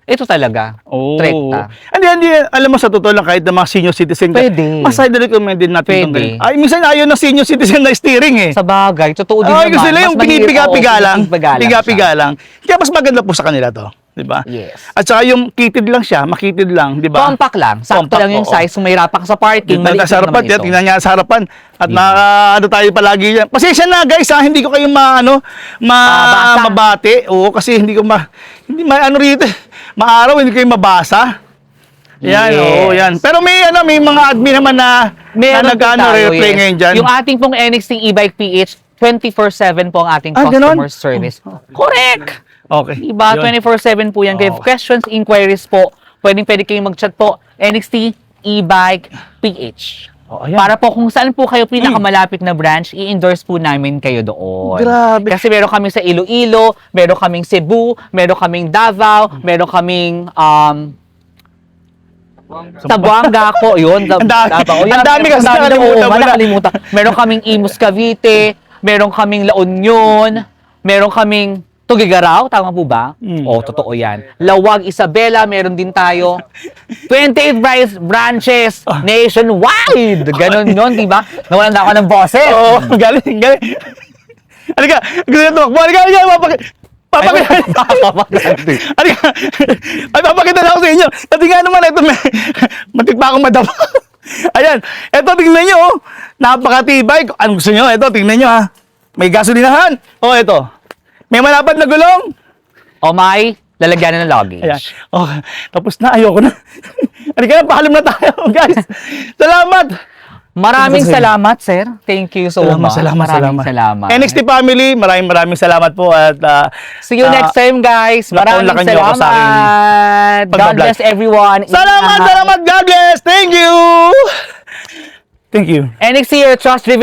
A: ito talaga, Trekta.
B: Hindi, alam mo sa totoo lang, kahit na mga senior citizen ka,
A: Pwede.
B: mas highly recommended natin itong
A: Pwede.
B: ganun. Ay, minsan ayaw ng senior citizen na steering eh.
A: Sa bagay, totoo din
B: Ay,
A: naman.
B: kasi nila yung
A: Mas mahirap,
B: pinipiga-piga lang. Piga-piga
A: siya.
B: lang. Kaya mas maganda po sa kanila to. Diba?
A: Yes.
B: At saka yung kitid lang siya, makitid lang, di ba?
A: Compact lang. Sakto
B: Compact,
A: lang yung
B: oo.
A: size. Kung mahirapan ka sa parking,
B: Tingnan
A: maliit
B: sa harapan,
A: naman ito.
B: tingnan niya sa harapan. At
A: Diba?
B: ano tayo palagi yan. Pasensya na guys ha, hindi ko kayo
A: Basa.
B: mabati. Oo, kasi hindi ano rito, maaraw, hindi kayo mabasa. Yan,
A: Yes.
B: oo, yan. Pero may mga admin naman na
A: Meron po tayo,
B: replay ngayon dyan.
A: Yung ating pong NXT e-bike PH, 24/7 po ang ating
B: Ganon?
A: customer service. Correct!
B: Okay.
A: Diba?
B: Yun.
A: 24/7 po yan. Kaya
B: Oo.
A: questions, inquiries po, pwede kayong mag-chat po. NXT e-bike PH.
B: Oh, ayan.
A: Para po kung saan po kayo pinakamalapit na branch, i-endorse po namin kayo doon.
B: Grabe.
A: Kasi meron kami sa Iloilo, meron kaming Cebu, meron kaming Davao, meron kaming Zamboanga ko, yun.
B: Ang dami.
A: Davao.
B: Ang dami kasi nakalimutan mo na.
A: nakalimutan. Meron kaming Imus Cavite, meron kaming La Union, meron kaming Tugigaraw, tama po ba? Totoo yan. Lawag, Isabela, meron din tayo. 28 branches nationwide. Ganon yun, di ba? Nawalan na ako ng boses.
B: Oo, galing. Halika, gusto na tumakbo. Halika, papakita. Halika, ay papakita na ako sa inyo. Kasi nga naman, ito, matik pa akong madama. Ayan, ito, tingnan nyo, oh. Napakatibay. Anong gusto nyo? Ito, tingnan nyo, ha. May gasolinahan. Oh, ito. May malapad na gulong.
A: O may lalagyan na ng luggage.
B: Ayan. Oh, tapos na. Ayoko na. Halika na, paalam na tayo, guys. Salamat.
A: Maraming salamat, sir. Thank you so much.
B: Salamat.
A: NXT
B: NXT family, maraming salamat po at
A: See you next time, guys. Maraming
B: lakan niyo ako sa aking
A: salamat. God
B: pagbablog.
A: bless everyone.
B: Salamat. God bless. Thank you.
A: NXT, your trust-driven